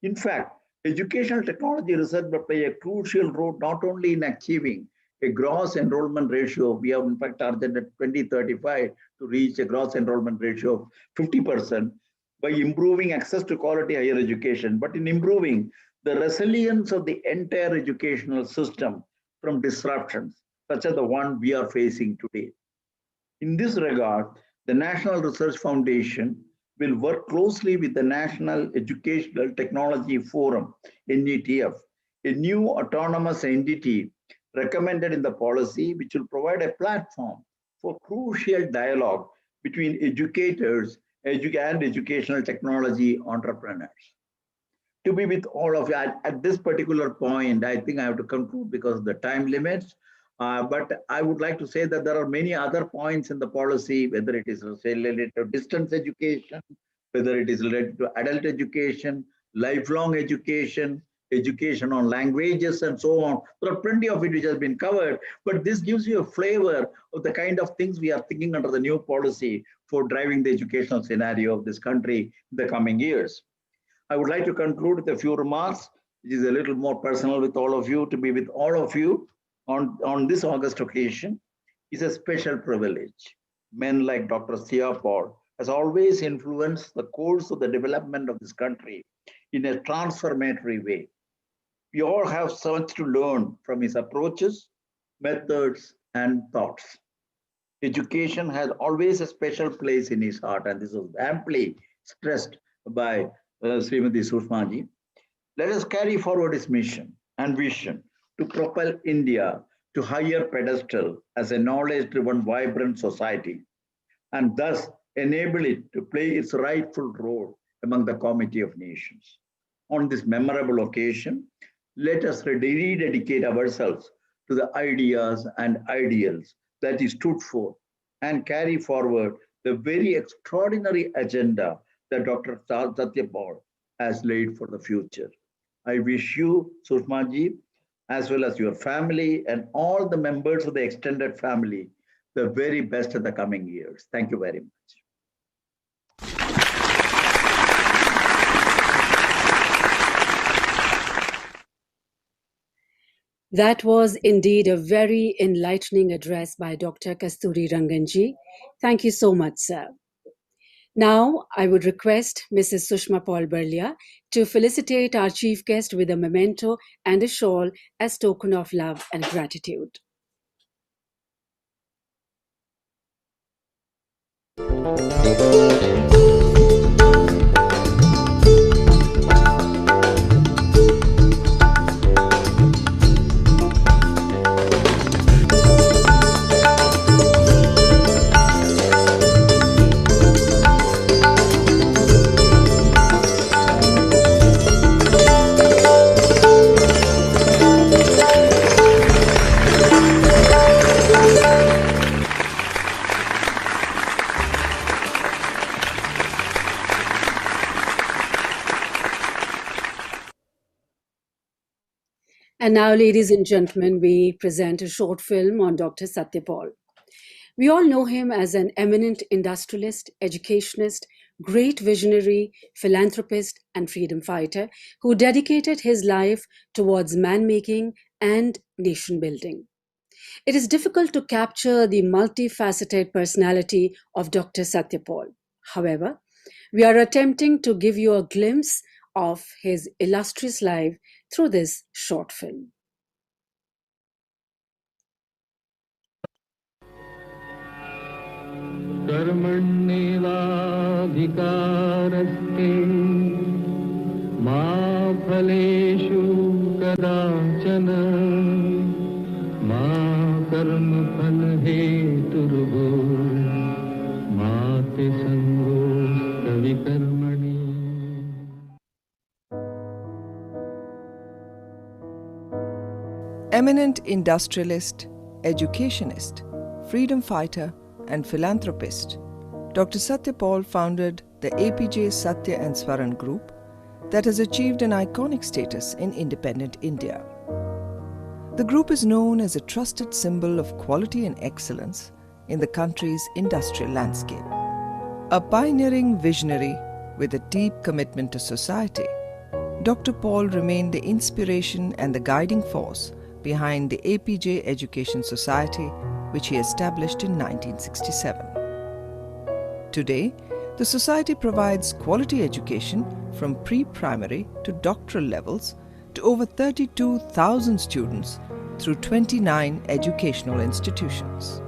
In fact, educational technology research will play a crucial role not only in achieving a gross enrollment ratio, we have in fact targeted 2035 to reach a gross enrollment ratio of 50% by improving access to quality higher education, but in improving the resilience of the entire educational system from disruptions, such as the one we are facing today. In this regard, the National Research Foundation will work closely with the National Educational Technology Forum, NETF, a new autonomous entity recommended in the policy, which will provide a platform for crucial dialogue between educators and educational technology entrepreneurs. To be with all of you at this particular point, I think I have to conclude because of the time limits. But I would like to say that there are many other points in the policy, whether it is related to distance education, whether it is related to adult education, lifelong education, education on languages, and so on. There are plenty of it which has been covered, but this gives you a flavor of the kind of things we are thinking under the new policy for driving the educational scenario of this country in the coming years. I would like to conclude with a few remarks, which is a little more personal with all of you. To be with all of you on this August occasion is a special privilege. Men like Dr. Stya has always influenced the course of the development of this country in a transformatory way. We all have so much to learn from his approaches, methods, and thoughts. Education has always a special place in his heart, and this was amply stressed by Srimati Sushmaji. Let us carry forward his mission and vision to propel India to higher pedestal as a knowledge-driven, vibrant society, and thus enable it to play its rightful role among the community of nations. On this memorable occasion, let us rededicate ourselves to the ideas and ideals that he stood for and carry forward the very extraordinary agenda that Dr. Satya Paul has laid for the future. I wish you, Sushmaji, as well as your family and all the members of the extended family, the very best in the coming years. Thank you very much. That was indeed a very enlightening address by Dr. Kasturi Ranganji. Thank you so much, sir. Now, I would request Mrs. Sushma Paul Berlia to felicitate our chief guest with a memento and a shawl as token of love and gratitude. And now, ladies and gentlemen, we present a short film on Dr. Satyapal. We all know him as an eminent industrialist, educationist, great visionary, philanthropist, and freedom fighter who dedicated his life towards man making and nation building. It is difficult to capture the multifaceted personality of Dr. Satyapal. However, we are attempting to give you a glimpse of his illustrious life through this short film. कर्मण्येवाधिकारस्ते मा फलेषु कदाचन मा कर्मफलहेतुर्भो मा ते सङ्गोऽस्त्वविकर्मणि. Eminent industrialist, educationist, freedom fighter, and philanthropist, Dr. Satyapal founded the APJ Satya and Swaran group that has achieved an iconic status in independent India. The group is known as a trusted symbol of quality and excellence in the country's industrial landscape. A pioneering visionary with a deep commitment to society, Dr. Paul remained the inspiration and the guiding force behind the APJ Education Society, which he established in 1967. Today, the society provides quality education from pre-primary to doctoral levels to over 32,000 students through 29 educational institutions.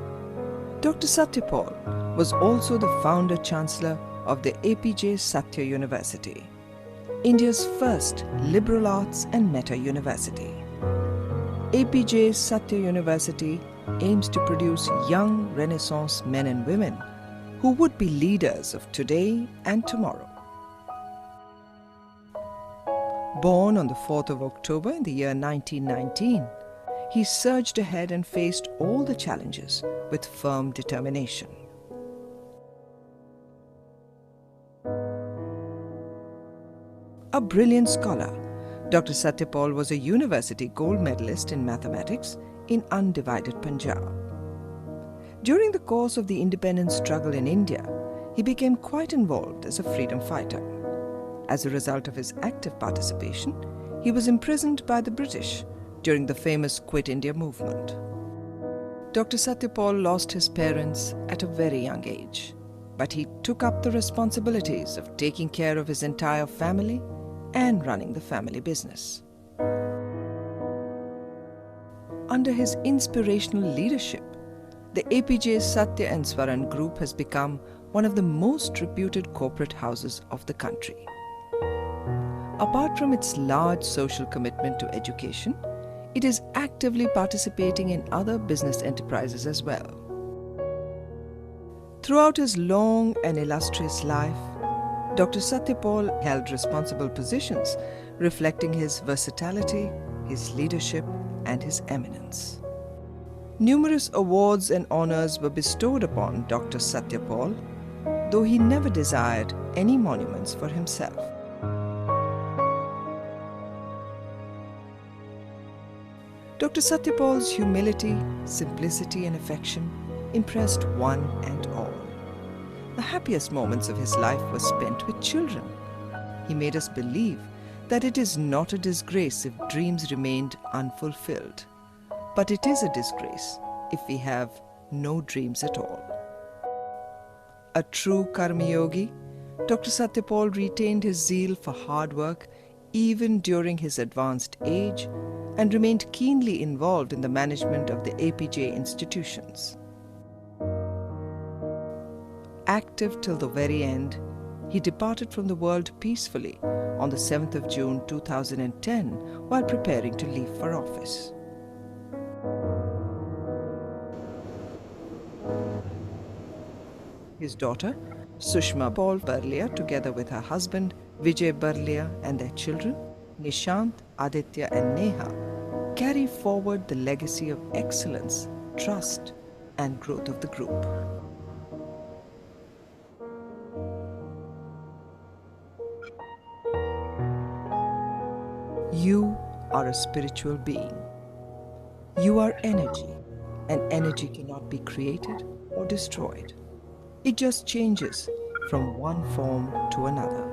Dr. Satyapal was also the founder-chancellor of the APJ Satya University, India's first liberal arts and meta university. APJ Satya University aims to produce young Renaissance men and women who would be leaders of today and tomorrow. Born on the 4th of October in the year 1919, he surged ahead and faced all the challenges with firm determination. A brilliant scholar, Dr. Satyapal was a university gold medalist in mathematics in undivided Punjab. During the course of the independence struggle in India, he became quite involved as a freedom fighter. As a result of his active participation, he was imprisoned by the British during the famous Quit India movement. Dr. Satyapal lost his parents at a very young age, but he took up the responsibilities of taking care of his entire family and running the family business. Under his inspirational leadership, the APJ Satya and Swaran group has become one of the most reputed corporate houses of the country. Apart from its large social commitment to education, it is actively participating in other business enterprises as well. Throughout his long and illustrious life, Dr. Satyapal held responsible positions reflecting his versatility, his leadership, and his eminence. Numerous awards and honors were bestowed upon Dr. Satyapal, though he never desired any monuments for himself. Dr. Satyapal's humility, simplicity, and affection impressed one and all. The happiest moments of his life were spent with children. He made us believe that it is not a disgrace if dreams remained unfulfilled, but it is a disgrace if we have no dreams at all. A true Karma Yogi, Dr. Satyapal retained his zeal for hard work even during his advanced age and remained keenly involved in the management of the APJ institutions. active till the very end, he departed from the world peacefully on the 7th of June 2010 while preparing to leave for office. His daughter, Sushma Paul Barlia, together with her husband, Vijay Barlia, and their children, Nishant, Aditya, and Neha, carry forward the legacy of excellence, trust, and growth of the group. You are a spiritual being. You are energy, and energy cannot be created or destroyed. It just changes from one form to another.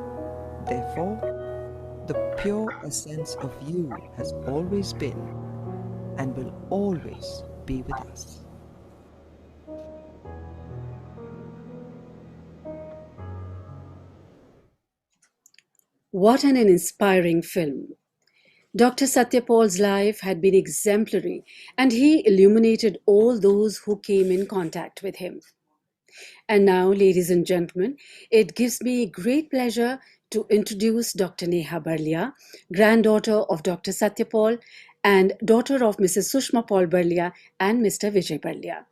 Therefore, the pure essence of you has always been and will always be with us. What an inspiring film. Dr. Satyapal's life had been exemplary, and he illuminated all those who came in contact with him. And now, ladies and gentlemen, it gives me great pleasure to introduce Dr. Neha Barlia, granddaughter of Dr. Satyapal and daughter of Mrs. Sushma Paul Barlia and Mr. Vijay Barlia.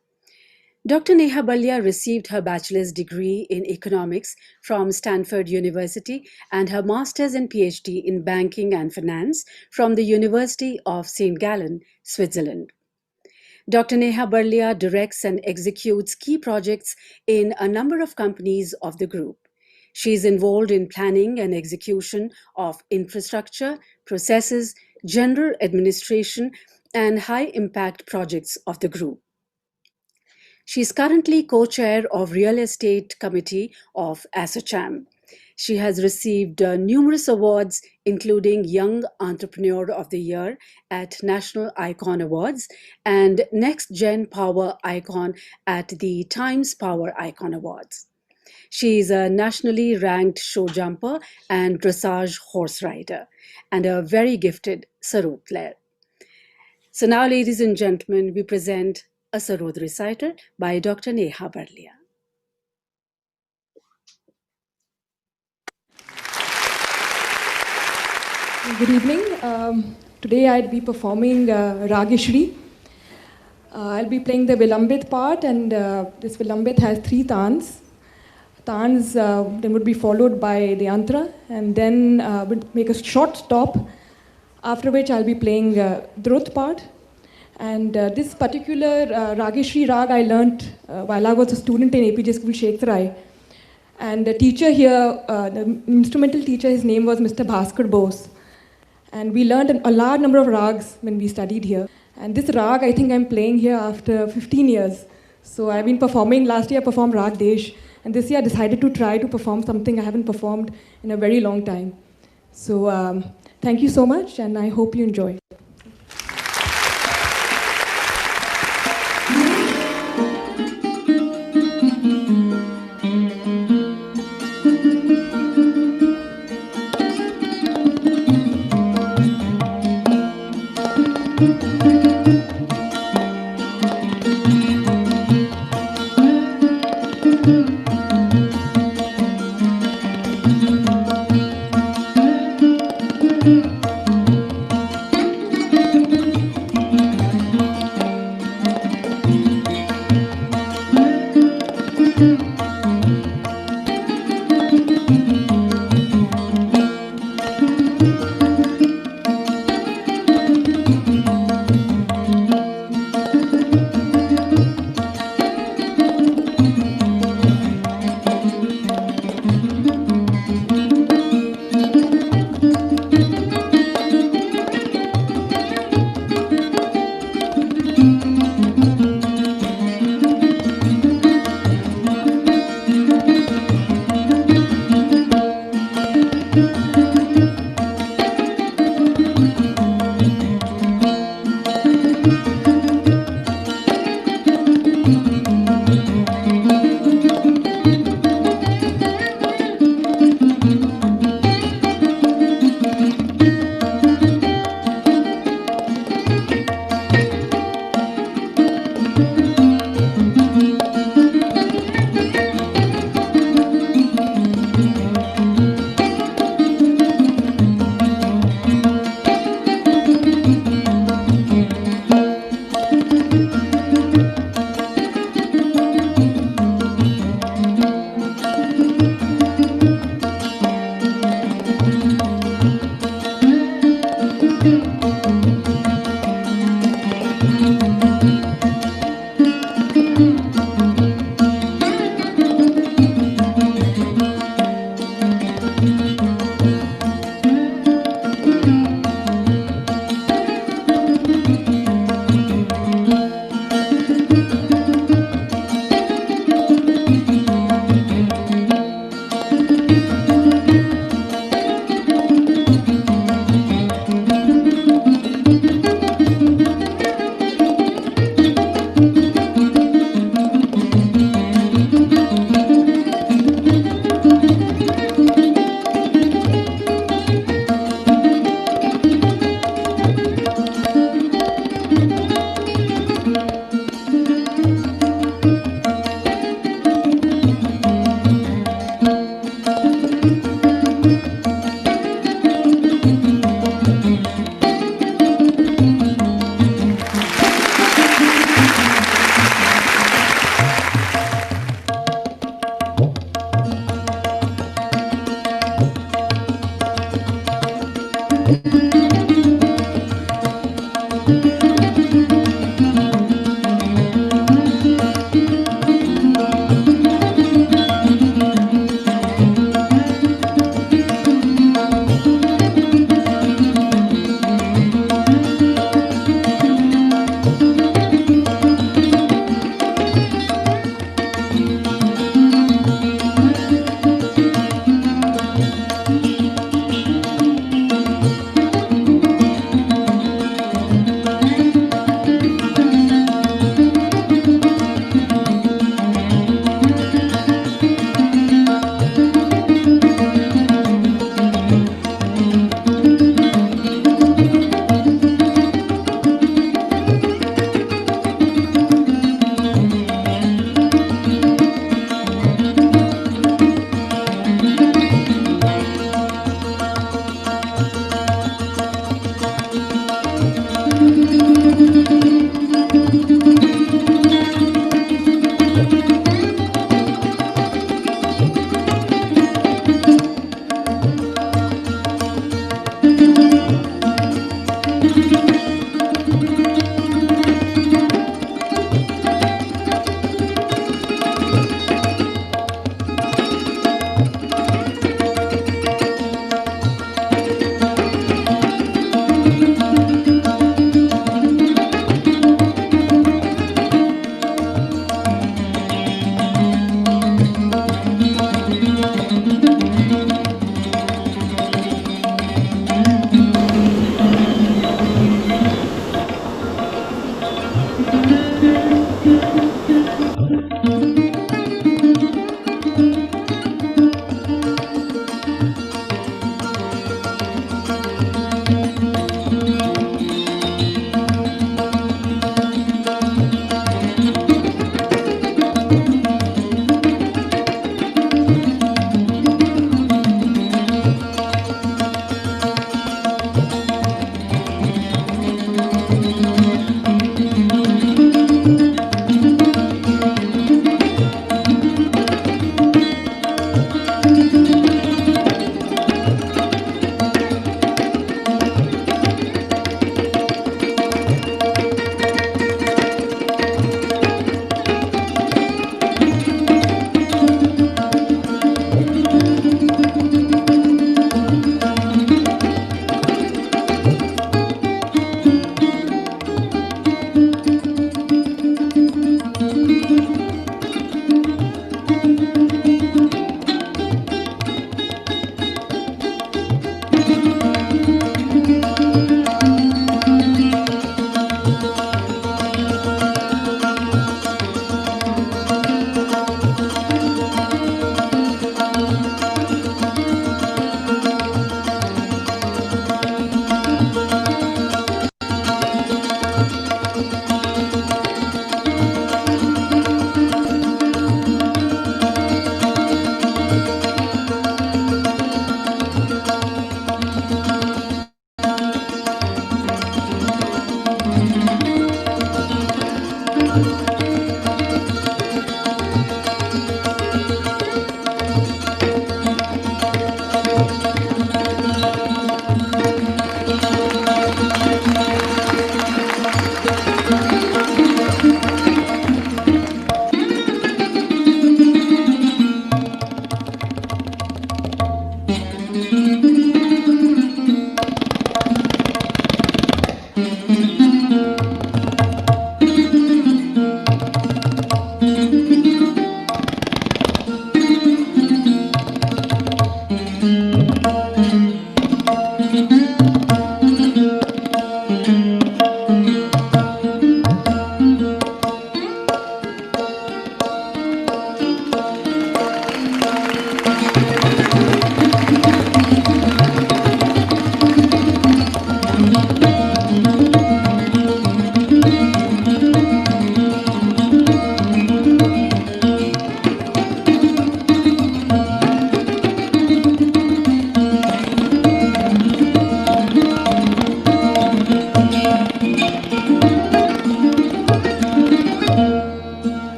Dr. Neha Barlia received her bachelor's degree in economics from Stanford University and her master's and PhD in banking and finance from the University of St. Gallen, Switzerland. Dr. Neha Barlia directs and executes key projects in a number of companies of the group. She is involved in planning and execution of infrastructure, processes, general administration, and high-impact projects of the group. She is currently co-chair of Real Estate Committee of ASSOCHAM. She has received numerous awards, including Young Entrepreneur of the Year at National Icon Awards and Next Gen Power Icon at the Times Power Icon Awards. She is a nationally ranked show jumper and dressage horse rider and a very gifted sarod player. So now, ladies and gentlemen, we present a sarod recital by Dr. Neha Barlia. Good evening. Today I'll be performing Rageshri. I'll be playing the Vilambit part, and this Vilambit has 3 tans. Tans then would be followed by the Yantra, and then would make a short stop, after which I'll be playing Drut part. And this particular Rageshri Rag I learnt while I was a student in APJ School, Shekhsarai. And the teacher here, the instrumental teacher, his name was Mr. Bhaskar Bose. And we learned a large number of rags when we studied here. And this rag, I think I'm playing here after 15 years. So I've been performing, last year I performed Rag Desh. And this year I decided to try to perform something I haven't performed in a very long time. So thank you so much, and I hope you enjoy.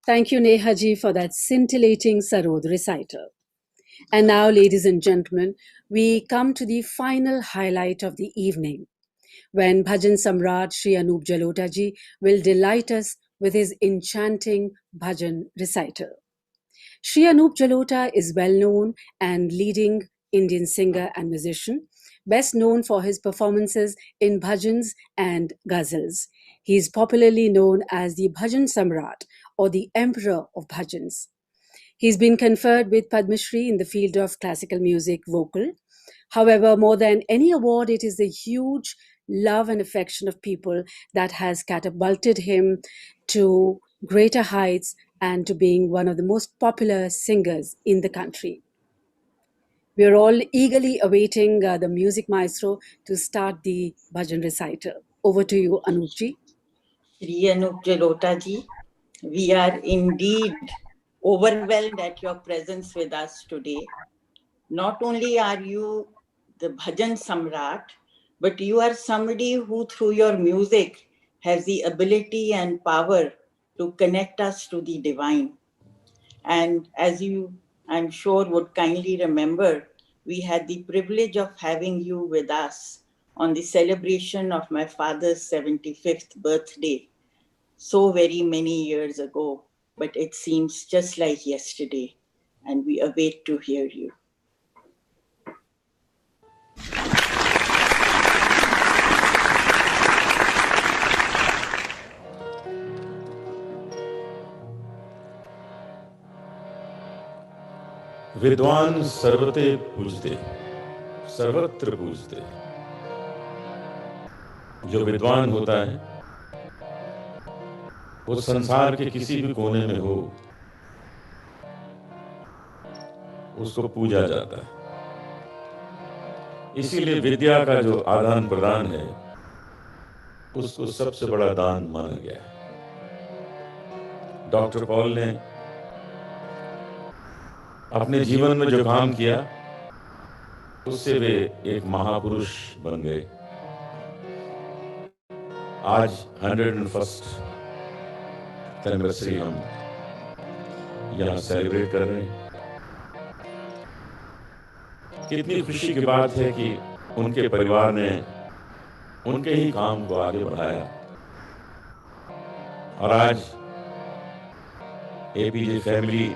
Thank you, Nehaji, for that scintillating Sarod recital. And now, ladies and gentlemen, we come to the final highlight of the evening, when Bhajan Samrat Sri Anup Jalota ji will delight us with his enchanting bhajan recital. Sri Anup Jalota is well known and leading Indian singer and musician, best known for his performances in bhajans and ghazals. He is popularly known as the Bhajan Samrat or the Emperor of Bhajans. He's been conferred with Padma Shri in the field of classical music vocal. However, more than any award, it is the huge love and affection of people that has catapulted him to greater heights and to being one of the most popular singers in the country. We are all eagerly awaiting the music maestro to start the bhajan recital. Over to you, Anupji. Shri Anup Jalota ji, we are indeed overwhelmed at your presence with us today. Not only are you the Bhajan Samrat, but you are somebody who, through your music, has the ability and power to connect us to the divine. And as you, I'm sure, would kindly remember, we had the privilege of having you with us on the celebration of my father's 75th birthday so very many years ago, but it seems just like yesterday, and we await to hear you. विद्वान सर्वते पूजते, सर्वत्र पूजते। जो विद्वान होता है वो संसार के किसी भी कोने में हो, उसको पूजा जाता है। इसीलिए विद्या का जो आदान प्रदान है उसको सबसे बड़ा दान माना गया है। डॉक्टर पॉल ने अपने जीवन में जो काम किया उससे वे एक महापुरुष बन गए। आज 101st एनिवर्सरी हम यहाँ सेलिब्रेट कर रहे हैं। कितनी खुशी की बात है कि उनके परिवार ने उनके ही काम को आगे बढ़ाया और आज एपीजे फैमिली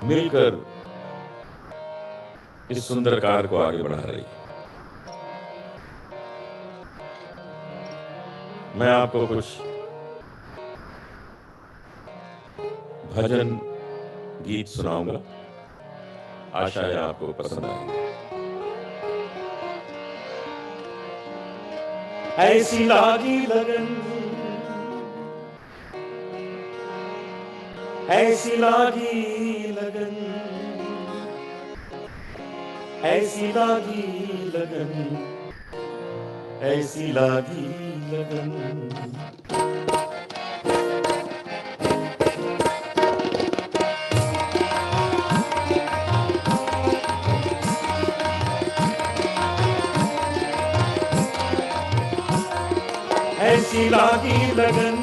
मिलकर इस सुंदर कार्य को आगे बढ़ा रही है। मैं आपको कुछ भजन गीत सुनाऊंगा, आशा है आपको पसंद आएगा। ऐसी लागी लगन, ऐसी लागी लगन, ऐसी लागी लगन, ऐसी लागी लगन। ऐसी लागी लगन,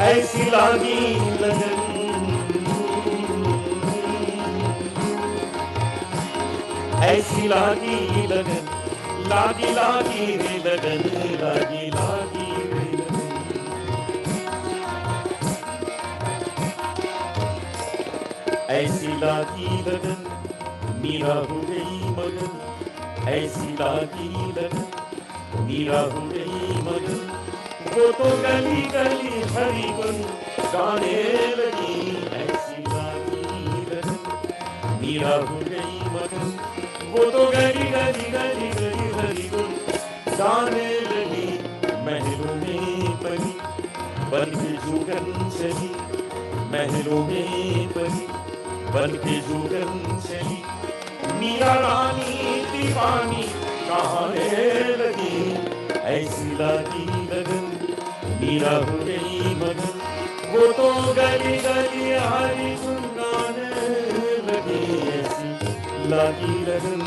ऐसी लागी लगन, ऐसी लागी लगन, लागी लागी रे लगन, लागी लागी रे लगन। ऐसी लागी लगन, मीरा हो गई मगन, ऐसी लागी लगन, मीरा हो गई मगन। वो तो गली गली हरी गुन गाने लगी, ऐसी लागी लगन, मीरा हो गई मगन। वो तो गली गली गली गली हरी गुन गाने लगी। महलों में परी बन के जुगन चली, महलों में परी बन के जुगन चली। मीरा रानी दीवानी कहाने लगी, ऐसी लागी लगन, मीरा हो गई मगन। वो तो गली गली हरी गुन गाने लगी, ऐसी लगी लगन।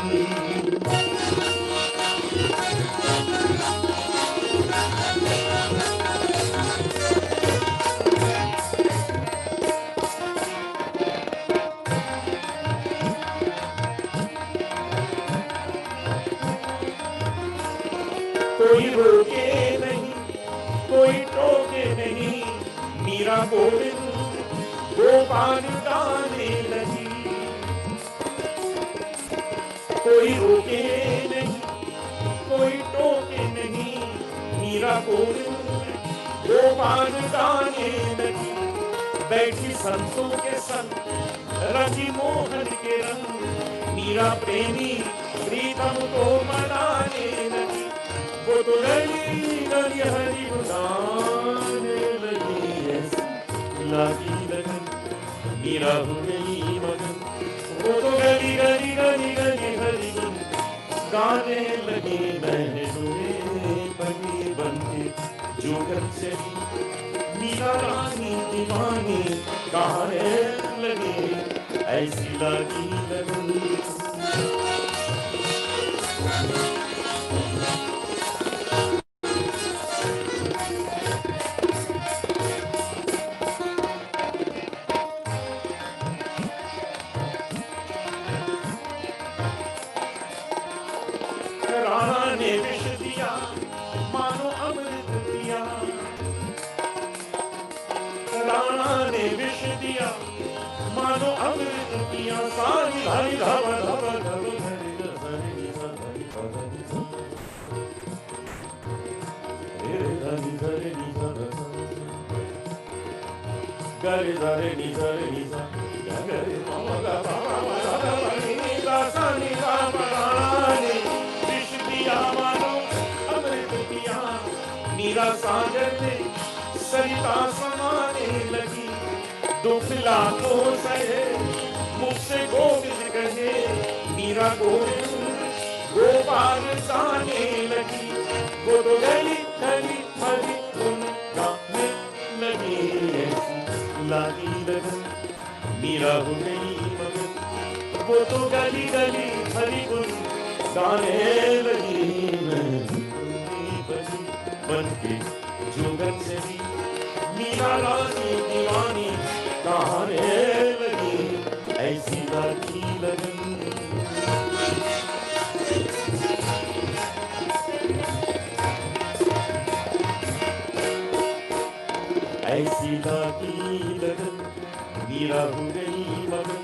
कोई रोके नहीं, कोई टोके नहीं, मीरा गोविंद गोपाल गाने लगी। कोई रोके नहीं, कोई टोके नहीं, मीरा गोविंद गोपाल गाने लगी। बैठी संतों के संग रंगी मोहन के रंग, मीरा प्रेमी प्रीतम को मनाने लगी। वो तो गली गली हरी गाने लगी, ऐसी लगी लगन, मीरा हो गई मगन। वो तो गली गली गली गली हरी गुन गाने लगी, मैंने तुम्हें पगी बनके जुगत चली। मीरा रानी दीवानी गाने लगी, ऐसी लगी लगन। राणा ने विष दिया मानो अमृत दिया, राणा ने विष दिया मानो अमृत दिया। सारी हरी धब धब धब हरी हरी हरी हरी गरे गरे नि गरे नि गरे मामा गा मामा गा सानी गा रानी विष दिया मानो अमृत दिया। मीरा सागर में सरिता समाने लगी, दुख लाखों सहे मुख से गोविंद कहे। मीरा गोविंद गोपाल गाने लगी, वो तो गली गली हरी गुन गाने लगी, ऐसी लगी लगन, मीरा हो गई मगन। वो तो गली गली हरी गुन गाने लगी, मैं बनी बनके जुगत चली। मीरा रानी दीवानी गाने लगी, ऐसी लगी लगन। ऐसी लगी लगन, मीरा हो गई मगन।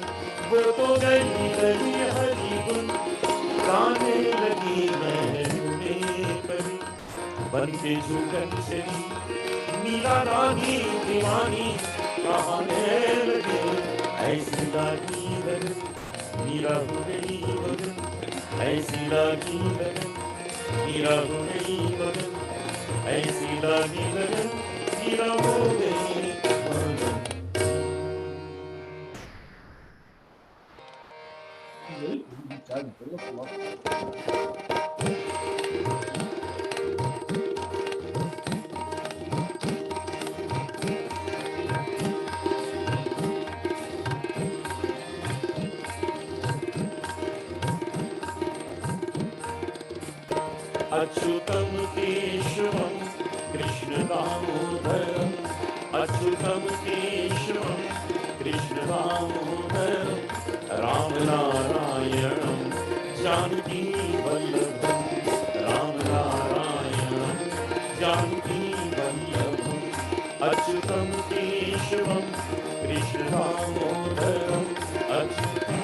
वो तो गली गली हरी गुन गाने लगी, मैं तुम्हें परी बनके जुगत चली। मीरा रानी दीवानी गाने लगी, ऐसी लगी लगन, मीरा हो गई मगन। ऐसी लगी लगन, मीरा हो गई मगन। ऐसी लगी लगन, मीरा हो गई मगन। अच्युतम केशवम कृष्ण दामोदरम, अच्युतम केशवम कृष्ण दामोदरम, राम नारायणम जानकी वल्लभम, राम नारायणम जानकी वल्लभम। अच्युतम केशवम कृष्ण दामोदरम, अच्युतम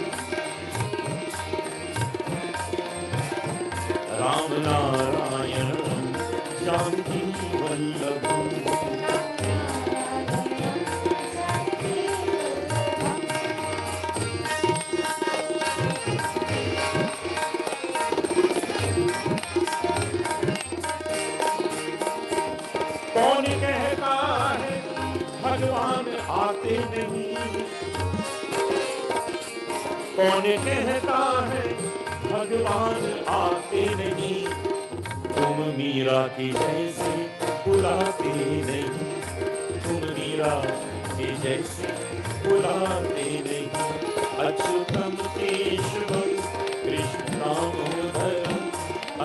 राम नारायणम जानकी वल्लभम। कौन कहता है भगवान आते नहीं, कौन कहता है भगवान आते नहीं। तुम मीरा की जैसे बुलाते नहीं, तुम मीरा तेरा के जैसे बुलाते नहीं। अच्युतम केशवम कृष्ण दामोदरम,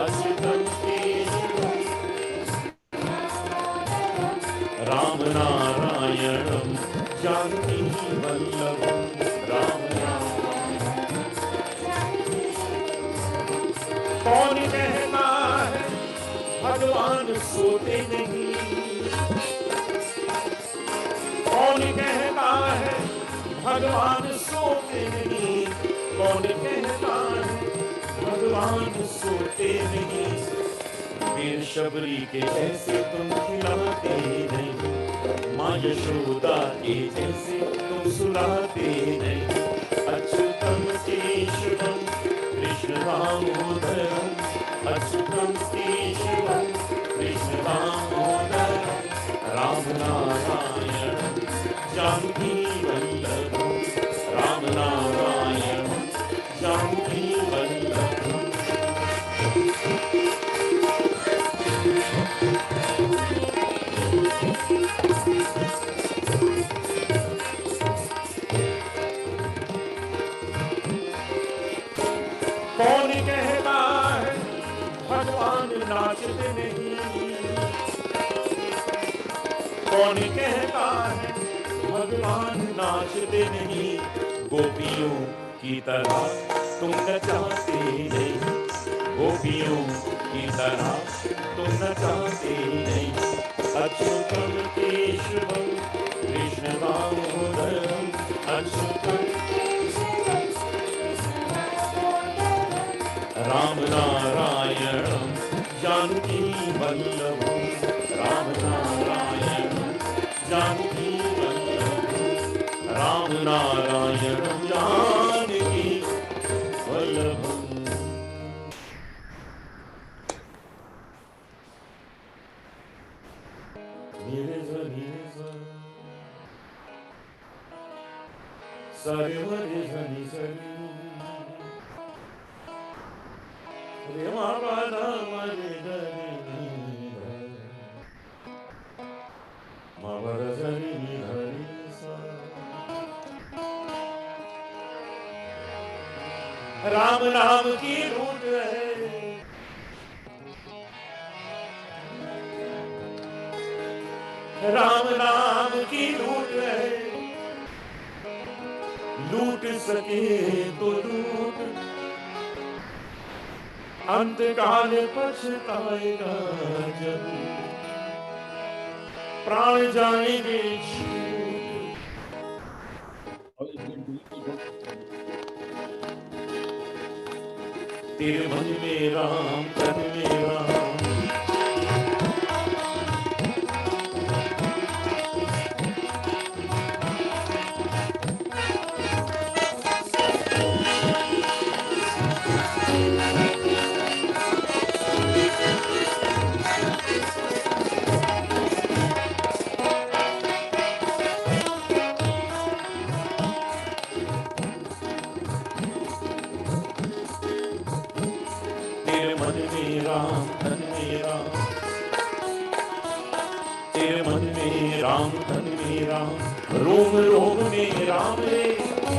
अच्युतम केशवम राम नारायणम जानकी वल्लभम, राम नारायण। कौन कहता है भगवान सोते नहीं? कौन कहता है भगवान सोते नहीं? कौन कहता है भगवान सोते नहीं? वीर शबरी के जैसे तुम खिलाते नहीं, माँ यशोदा के जैसे तुम सुलाते नहीं। अच्युतम केशवम कृष्ण दामोदरम, अच्युतम केशवम कृष्ण दामोदरम, राम नारायण जानकी वल्लभम, राम नारायण जानकी वल्लभम। कौन कहता है भगवान नाचते नहीं? कौन कहता है भगवान नाचते नहीं? गोपियों की तरह तुम नचाते नहीं, गोपियों की तरह तुम नचाते नहीं। अच्युतम केशवम कृष्ण दामोदरम, अच्युतम राम नारायणम जानकी वल्लभम, राम नारायणम जानकी वल्लभम, राम नारायणम जानकी वल्लभम। नीरे सा सारे मरे सनी सनी रे मा पा धा मा रे गा रे नी मा पा धा सा रे नी धा रे सा। राम नाम की लूट है, राम नाम की लूट है। लूट सके तो लूट, अंतकाल पछताएगा जब प्राण जाएंगे छूट। तेरे मन में राम तन में राम, तेरे मन में राम तन में राम, तेरे मन में राम तन में राम, रोम रोम में राम रे।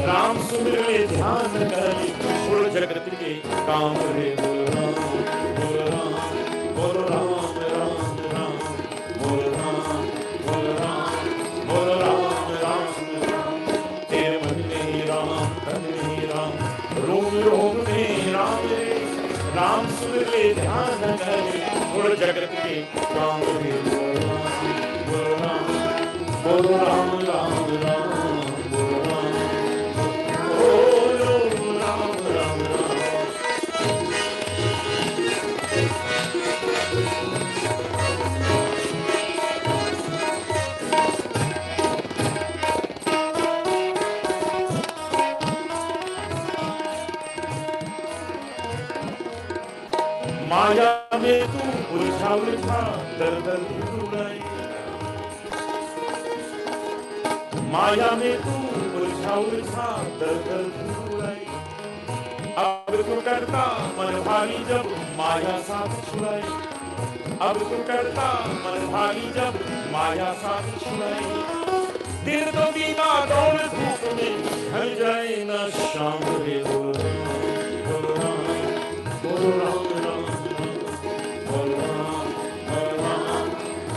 राम सुमिर ले ध्यान करे, छोड़ जगत के काम रे। बोल राम बोल राम राम राम, बोल राम बोल राम बोल राम राम राम। तेरे मन में राम तन में राम, रोम रोम में राम रे। राम सुमिर ले ध्यान करे, छोड़ जगत के काम रे। बोल राम बोल राम राम राम, बोल राम राम राम। माया में तू उलझा उलझा दर दर उड़ाई, माया में तू उलझा उलझा दर दर उड़ाई। अब तू करता मन भारी जब माया साथ छुड़ाई, अब तू करता मन भारी जब माया साथ छुड़ाई। दिन तो बीमा दौड़ धूप में ढल जाए ना शाम रे बोलो राम बोलो राम राम बोलो राम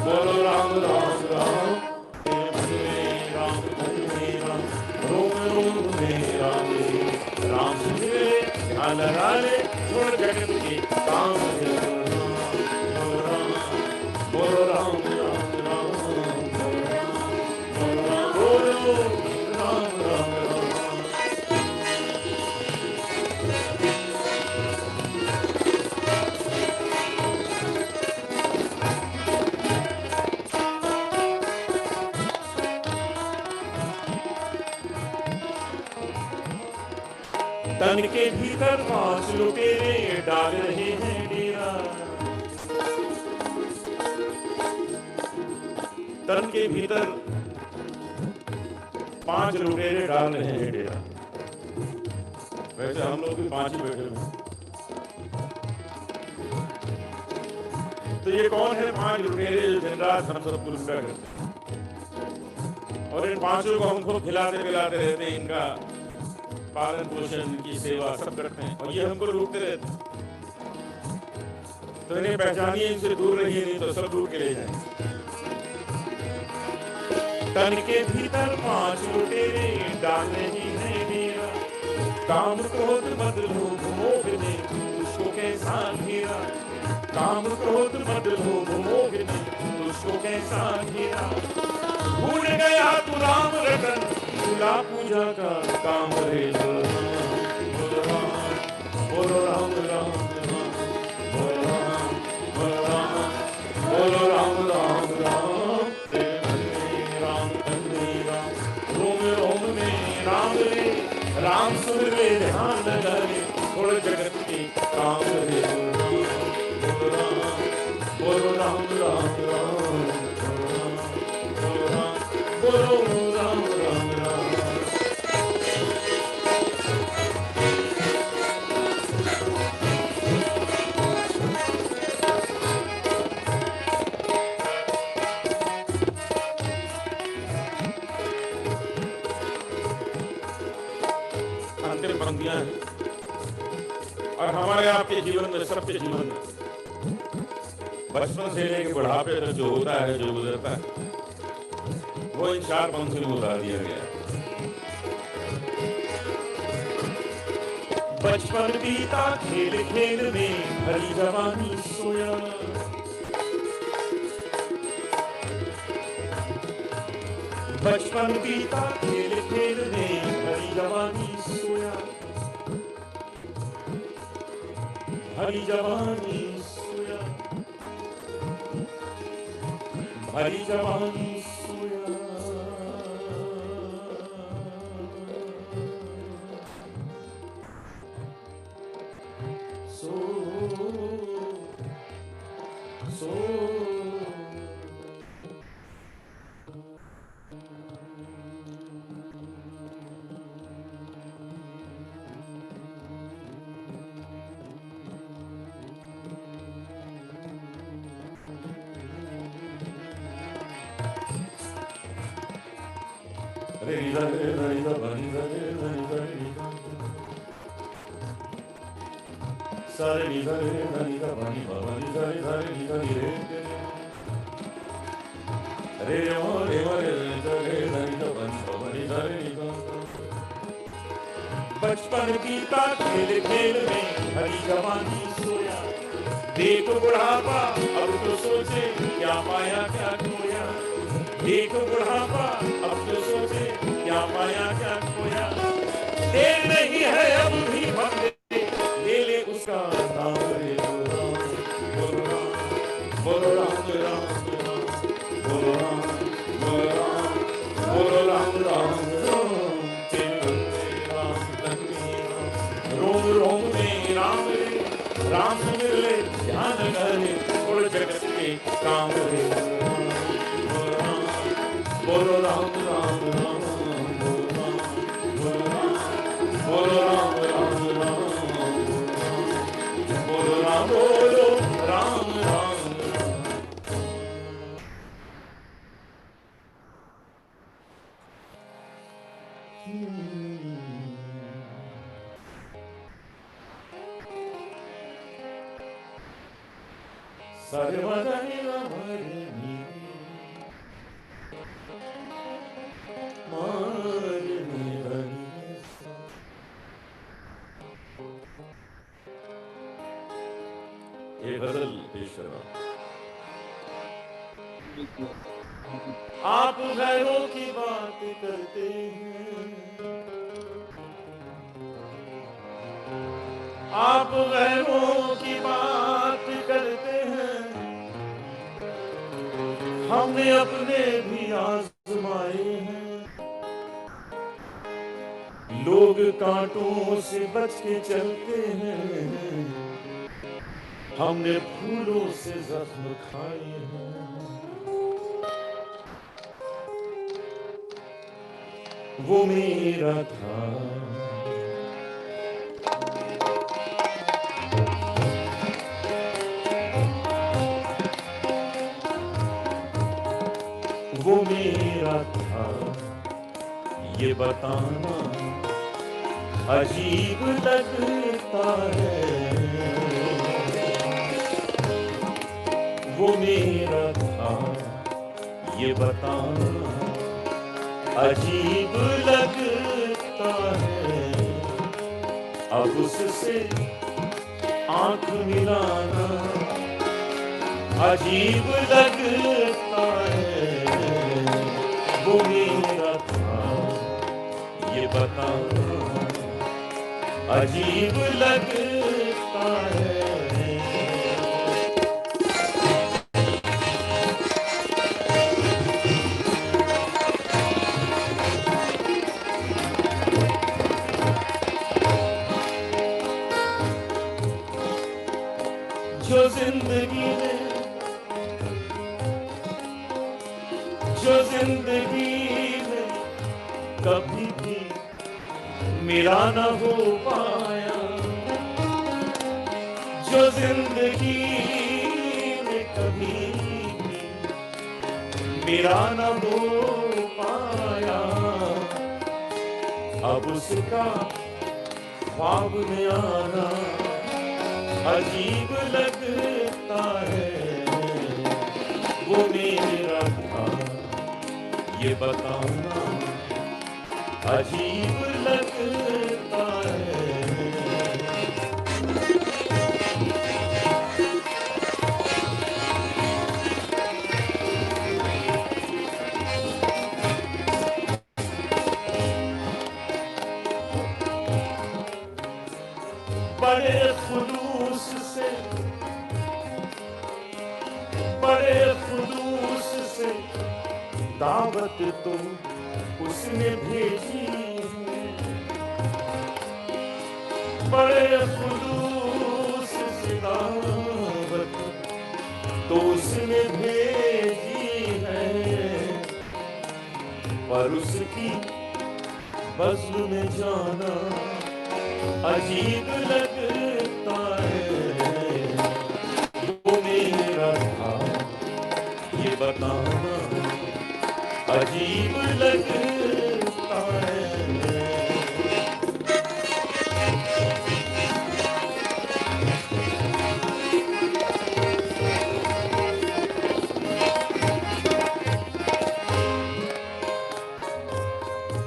बोलो राम राम राम राम राम रोम रोम में राम राम सुने ध्यान लगा ले छोड़ जगत के काम रे बोलो राम बोलो राम राम राम बोलो राम राम राम तन के भीतर 5 लुटेरे डाल रहे हैं डेरा तन के भीतर 5 लुटेरे डाल रहे हैं डेरा वैसे हम लोग भी 5 ही बैठे हुए हैं तो ये कौन है 5 लुटेरे जो दिन रात हम सबको लुटा करते हैं और इन 5 को हमको खिलाते पिलाते रहते हैं इनका पालन पोषण की सेवा सब करते हैं और ये हमको लूटते रहते हैं तो इन्हें पहचानिए इनसे दूर रहिए नहीं तो सब लूट के ले जाएंगे तन के भीतर 5 लुटेरे डाल रही है डेरा काम क्रोध मद लोभ मोह ने उसको कैसा घेरा काम क्रोध मद लोभ मोह ने उसको कैसा घेरा भूल गया तू राम रतन भूला पूजा का काम रे बोलो राम राम बोलो राम बोलो राम राम राम राम राम रोम रोम में राम रे राम सुन ले ध्यान लगा ले थोड़े जगत के काम रे बोलो राम राम राम बोलो राम राम राम अंतिम पंक्तियां हैं और हमारे आपके जीवन में सबके जीवन में बचपन से लेकर बुढ़ापे तक जो होता है जो गुजरता है वो इन 4 पंक्तियों में उतार दिया गया बचपन बीता खेल खेल में भरी जवानी सोया बचपन बीता खेल खेल में भरी जवानी सोया भरी जवानी सोया भरी जवानी सोया सो सो सारे नी सा रे नी सा पानी बाबा नी सा रे नी सा नी रे रे ओ रे ओ रे सा रे नी सा पानी बाबा नी सा रे नी सा बचपन बीता खेल खेल में हरी जवानी सोया देखो बुढ़ापा अब तो सोचे क्या पाया क्या खोया देखो बुढ़ापा अब तो सोचे क्या पाया क्या खोया देर नहीं है अब भी बंदे ले ले उसका नाम रे बोलो राम बोलो राम राम बोलो राम बोलो राम बोलो राम राम रोम रोम में राम रे राम सुन ले ध्यान करे थोड़े जगत के काम रे बोलो राम राम राम बोलो राम राम राम बोलो राम बोलो राम राम सर्वदनिरमरिणी मारिणी ये गजल पेश कर रहा हूं। आप गैरों की बात करते हैं, आप गैरों की बात करते हैं, हमने अपने भी आजमाए हैं। लोग कांटों से बच के चलते हैं, हमने फूलों से जख्म खाए हैं। वो मेरा था, वो मेरा था, ये बताना अजीब लगता है। वो मेरा था, ये बताना अजीब लगता है। अब उससे आंख मिलाना अजीब लगता है। वो मेरा था, ये बताना अजीब लगता है। जो जिंदगी में, जो जिंदगी में कभी भी मेरा न हो पाया, जो जिंदगी में कभी भी मेरा न हो पाया, अब उसका ख्वाब में आना अजीब लगता है। वो मेरा था, ये बताना अजीब लगता है। बड़े खुलूस से, बड़े खुलूस से दावत तो उसने भेजी है। बड़े खुलूस से दावत तो उसने भेजी है, पर उसकी बज़्म में जाना अजीब लगता है। वो मेरा था, ये बताना अजीब लगता है।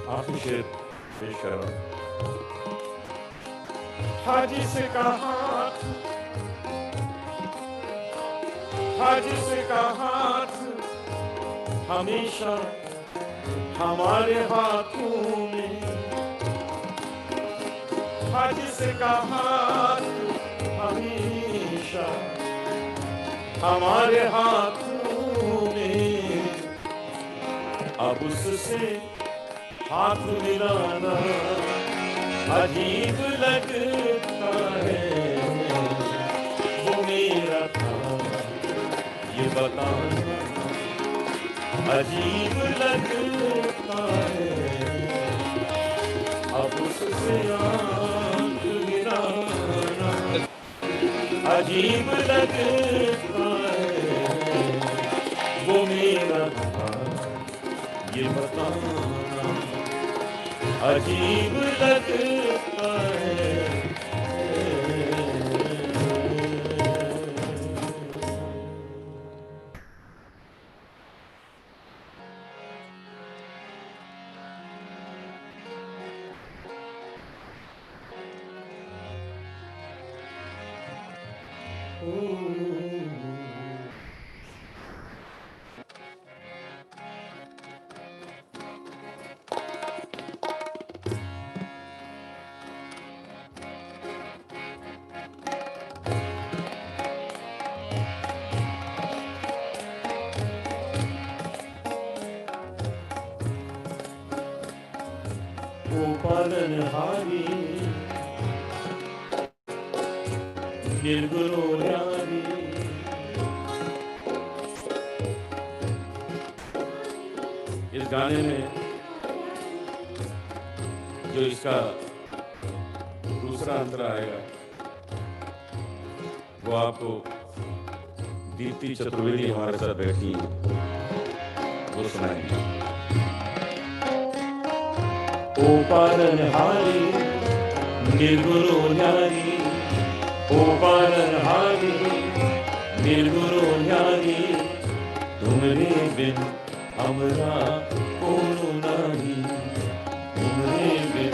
आखिरी शेर पेश कर रहा हूं। हाजी से कहा, हाजी से कहा हमेशा हमारे हाथों में, हाजी से कहा हमेशा हमारे हाथों में, अब उससे हाथ मिलाना अजीब लगता है। वो मेरा था, ये बताना अजीब लगता है। अब उससे आंख मिलाना अजीब लगता है। वो मेरा था, ये बताना अजीब लगता है। पालनहारी निर्गुण न्यारी। इस गाने में जो इसका दूसरा अंतरा आएगा वो आपको दीप्ति चतुर्वेदी हमारे साथ बैठी है वो सुनाएंगे। ओ पालनहारी निर्गुण न्यारी, ओ पालनहारी निर्गुण न्यारी, तुमरे बिन हमरा कोनो नाही, तुमरे बिन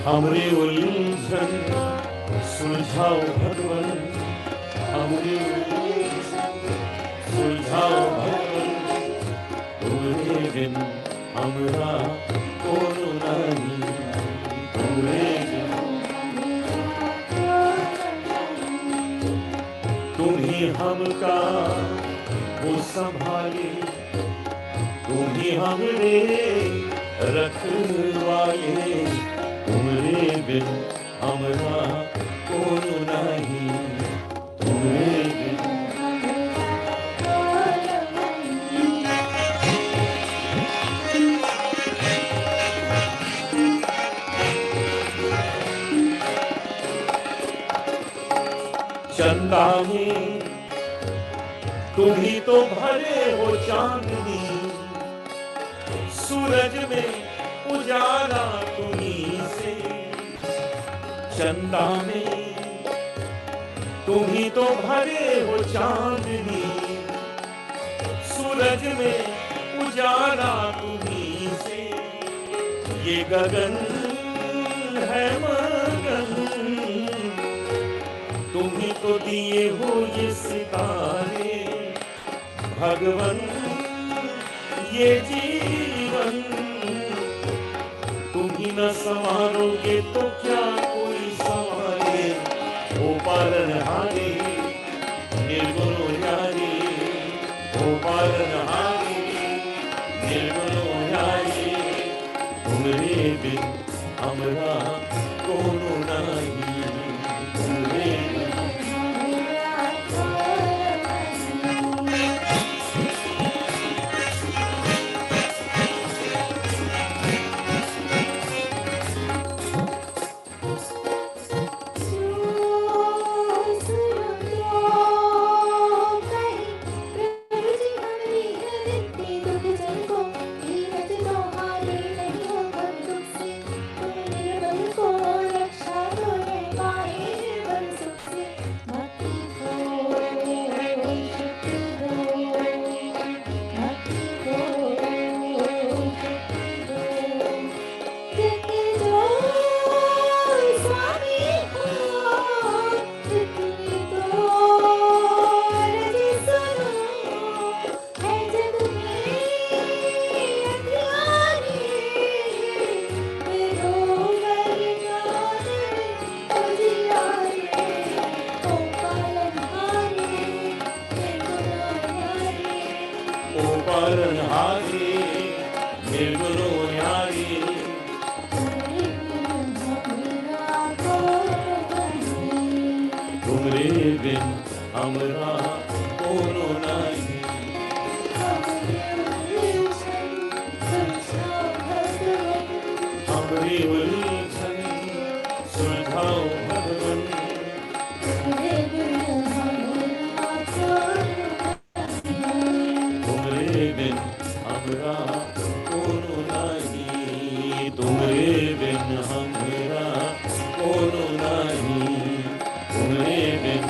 हमरे उलझन सुलझाओ भगवन, हमरे उलझन सुलझाओ भगवन, तुमरे बिन हमरा कोनो नाही, तुमरे बिन तुम ही हमका वो संभाले, तुम ही हमरे रखवाले, तुमरे बिन हमरा कोनो नाही, तुमरे बिन चंदा में तुम ही तो भरे हो चांदनी, सूरज में उजाला तुम्ही से, चंदा में तुम ही तो भरे हो चांदनी, सूरज में उजाला तुम्ही से, ये गगन है मगन तुम ही तो दिए हो ये सितारे, भगवन ये जीवन तुम ही न संवारोगे तो क्या कोई संवारे। ओ पालनहारी निर्गुण न्यारी, ओ पालनहारी निर्गुण न्यारी, तुमरे बिन हमरा कोनो नाही, तुमरे बिन पालनहारी निर्गुण न्यारी, तुमरे बिन हमरा कोनो नाही, हमरे उलझन सुलझाओ भगवन, तुमरे बिन हमरा कोनो नाही, तुमरे बिन हमरा कोनो नाही, तुमरे बिन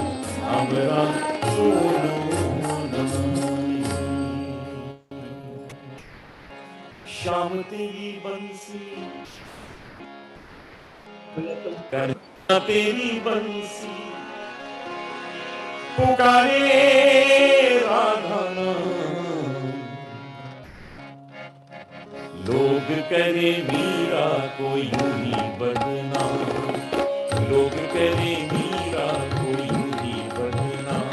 हमरा कोनो नाही। शाम तेरी बंसी करना तेरी बंसी पुकारे राधा नाम, लोग करे मीरा को यूं ही बदनाम, लोग करे मीरा को यूं ही बदनाम,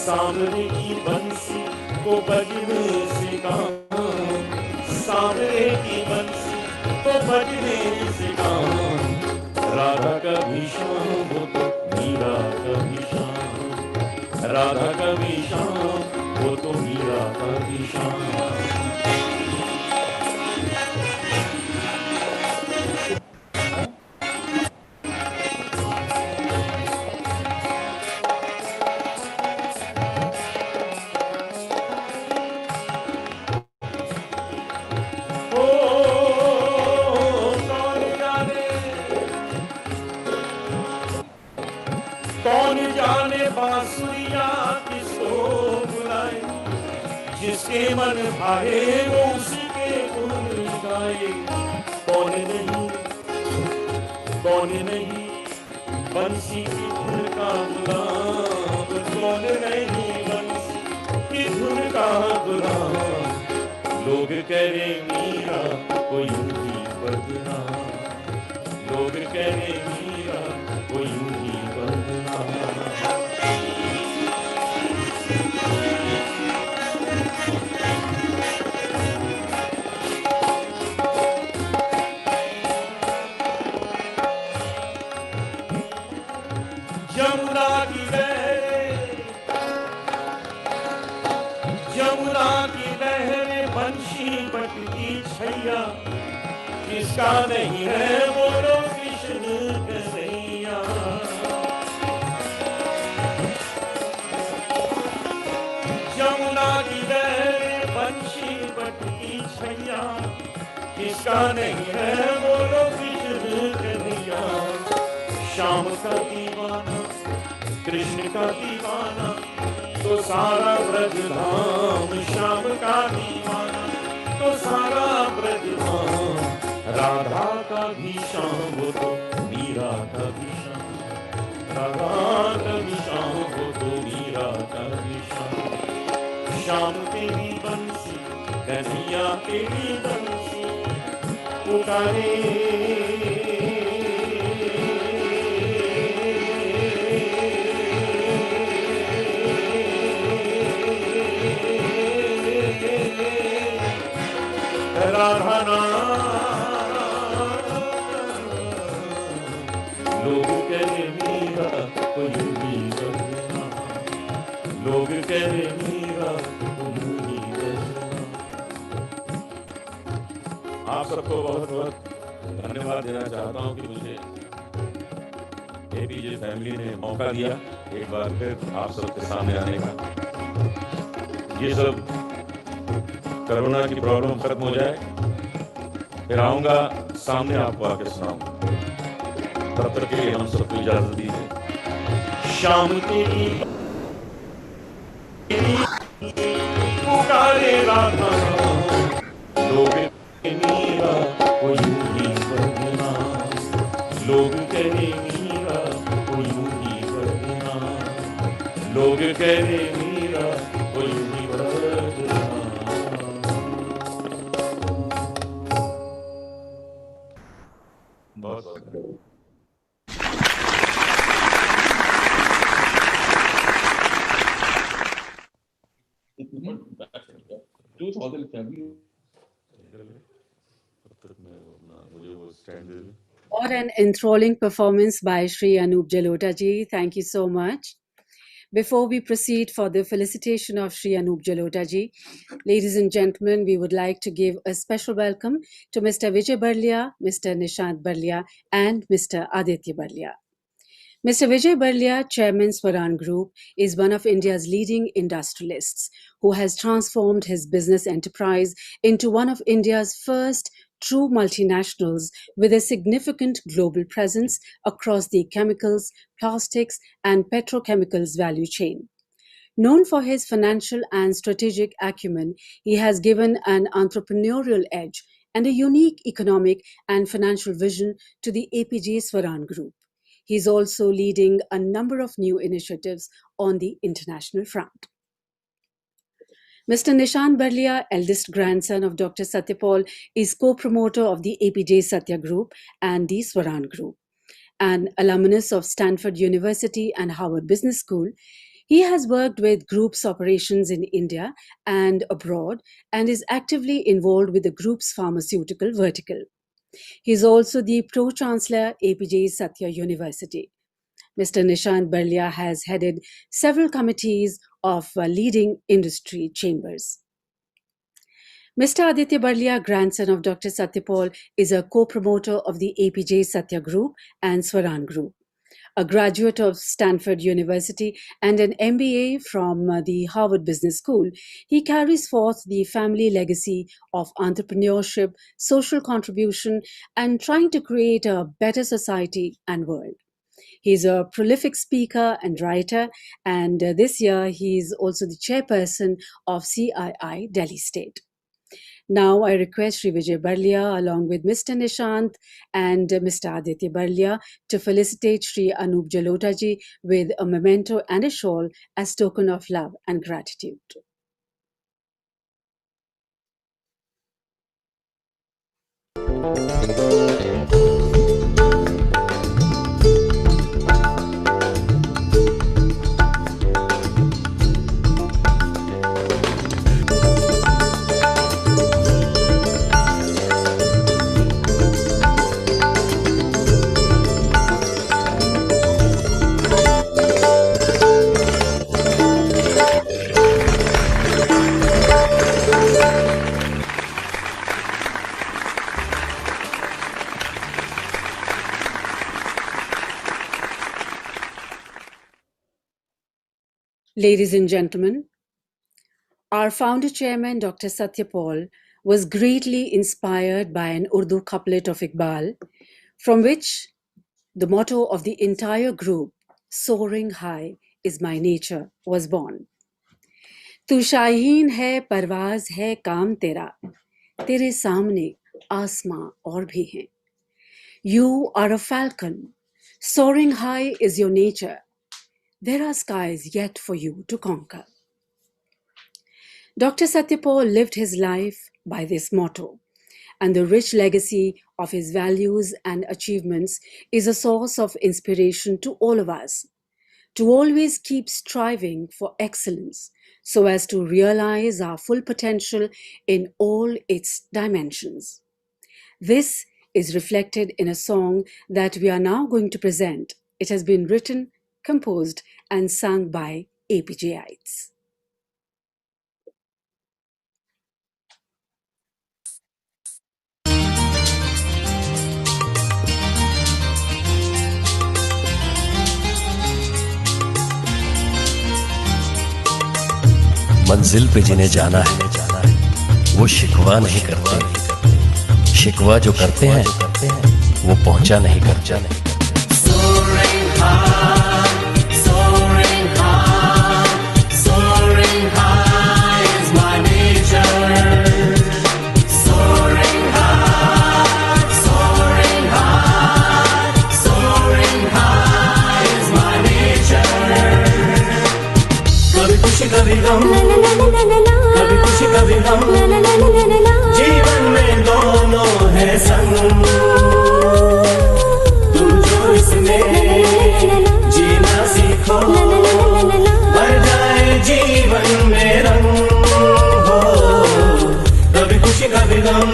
सामने की बंसी को बजने से काम, सांवरे की बंसी तो बजने से काम, राधा कभी शाम हो तो मीरा कभी शाम, राधा कभी शाम हो तो मीरा कभी शाम। कौन जाने बांसुरिया किसको बुलाए, जिसके मन भाए वो उसी के गुण गाए। कौन नहीं बंसी की धुन का गुलाम, कौन नहीं बंसी की धुन का गुलाम। लोग कह रहे मीरा कोई यूं बदनाम, लोग कह रहे मीरा कोई यूं बदनाम। जमुना की लहरें बंशी बटकी छैया, किसका नहीं है बोलो कृष्ण कन्हैया। जमुना की लहरें बंशी बटकी छैया, किसका नहीं है बोलो कृष्ण कन्हैया। श्याम का दीवाना कृष्ण का दीवाना तो सारा ब्रज धाम, श्याम का दीवाना तो सारा ब्रज धाम। राधा का भी श्याम हो तो मीरा का भी श्याम, राधा का भी श्याम हो तो मीरा का भी श्याम। श्याम तेरी बंसी कन्हैया तेरी बंसी पुकारे, राधा लोग कहे मीरा तो यूं ही बदनाम, लोग कहे मीरा तो यूं ही बदनाम। आप सबको बहुत बहुत धन्यवाद देना चाहता हूँ कि मुझे एपीजे फैमिली ने मौका दिया एक बार फिर आप सबके सामने आने का। ये सब कोरोना की प्रॉब्लम खत्म हो जाए फिर आऊंगा सामने आपको आके सुनाऊंगा। तब तक के लिए हम सबको इजाजत दीजिए। शाम तेरी पुकारे राधा, लोग मीरा को यूं ही बदनाम, लोग कहे मीरा को यूं ही बदनाम, लोग कहे मीरा को यूं ही बदनाम। बहुत बहुत What an enthralling performance by Sri Anup Jalota ji. Thank you so much. Before we proceed for the felicitation of Sri Anup Jalota ji, ladies and gentlemen, we would like to give a special welcome to Mr. Vijay Barlia, Mr. Nishant Barlia, and Mr. Aditya Barlia. Mr. Vijay Barlia, Chairman Swaran Group, is one of India's leading industrialists who has transformed his business enterprise into one of India's first true multinationals with a significant global presence across the chemicals, plastics, and petrochemicals value chain. Known for his financial and strategic acumen, he has given an entrepreneurial edge and a unique economic and financial vision to the APJ Swaran Group. He is also leading a number of new initiatives on the international front. Mr. Nishant Barlia, eldest grandson of Dr. Satyapal, is co-promoter of the APJ Satya Group and the Swaran Group. An alumnus of Stanford University and Harvard Business School, He has worked with group's operations in India and abroad and is actively involved with the group's pharmaceutical vertical. He is also the Pro-Chancellor, APJ Satya University. Mr. Nishant Barlia has headed several committees of leading industry chambers. Mr. Aditya Barlia, grandson of Dr. Satyapal, is a co-promoter of the APJ Satya Group and Swaran Group. A graduate of Stanford University and an MBA from the Harvard Business School, he carries forth the family legacy of entrepreneurship, social contribution, and trying to create a better society and world. He's a prolific speaker and writer, and this year he is also the chairperson of CII Delhi State. Now I request Sri Vijay Barlia along with Mr. Nishant and Mr. Aditya Barlia to felicitate Sri Anup Jalota ji with a memento and a shawl as token of love and gratitude. Ladies and gentlemen, our founder chairman, Dr. Satyapal, was greatly inspired by an Urdu couplet of Iqbal, from which the motto of the entire group, Soaring High is My Nature, was born. Tu Shaheen है परवाज है काम तेरा, तेरे सामने आसमां और भी हैं. You are a falcon, soaring high is your nature. There are skies yet for you to conquer. Dr. Satyapal lived his life by this motto, and the rich legacy of his values and achievements is a source of inspiration to all of us, to always keep striving for excellence so as to realize our full potential in all its dimensions. This is reflected in a song that we are now going to present. It has been written, composed, and sung by APJites. मंजिल पे जिन्हें जाना है वो शिकवा नहीं करते, शिकवा जो करते हैं वो पहुंचा नहीं करता। कभी गम, कभी खुशी कभी गम, जीवन में दोनों है संग। तुम जो इसमें जीना सीखो, भर जाए जीवन में रंग हो। कभी खुशी कभी गम।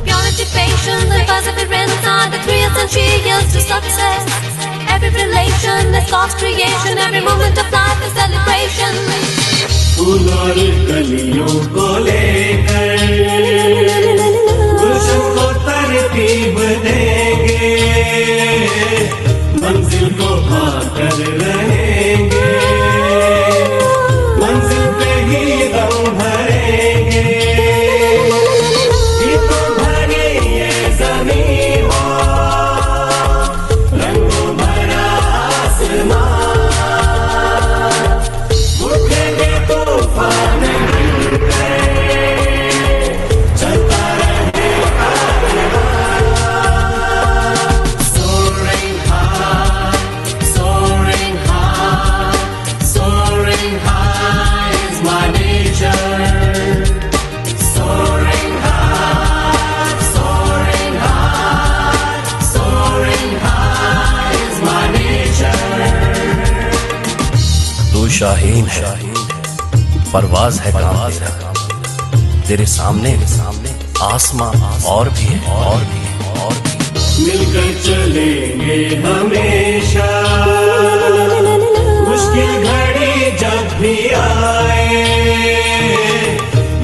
Purity, patience, and perseverance are the three essentials to success. Every relation is God's creation. Every moment of life is celebration. फूल और कलियों को लेकर गुलशन को तरतीब देंगे, मंजिल को पाकर रहेंगे, मंजिल पे ही दम भरेंगे। ये तो भरी ये ज़मीन हो, रंगों भरा आसमां, उठेंगे तूफान बनकर, चलता रहे कारवां। Soaring high, soaring शाहीन है, परवाज है काम तेरा, तेरे सामने आसमां और भी है, और भी है, और भी है। मिलकर चलेंगे हमेशा, मुश्किल घड़ी जब भी आए,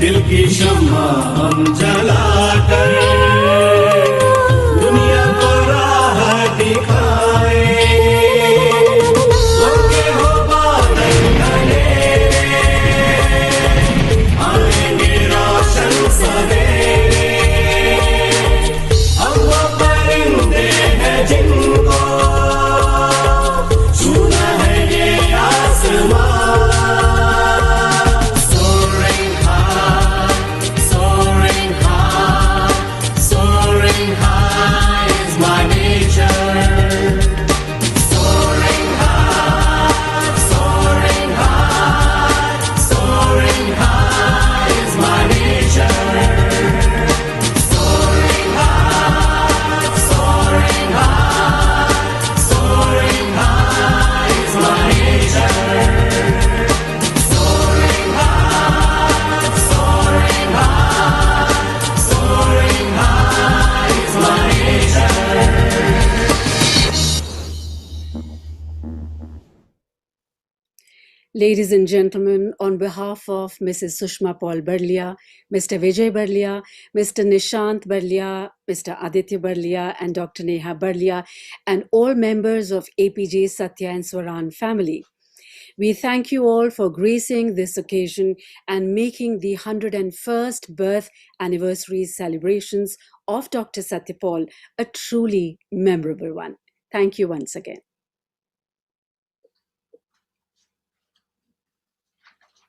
दिल की शम्मा हम जलाकर दुनिया को राह दिखाए। लगे हो बादल घनेरे, आएंगे रोशन सवेरे, हम वो परिंदे हैं जिनको छूना है ये आसमां। Soaring high, soaring high, soaring high is my nature. Soaring high, soaring high, soaring high is my nature. Soaring high, soaring high, soaring high is my nature. Soaring high, soaring high, soaring high is my nature. Ladies and gentlemen, on behalf of Mrs. Sushma Paul Barlia, Mr. Vijay Barlia, Mr. Nishant Barlia, Mr. Aditya Barlia, and Dr. Neha Barlia, and all members of APJ Satya and Swaran family, we thank you all for gracing this occasion and making the 101st birth anniversary celebrations of Dr. Satya Paul a truly memorable one. Thank you once again.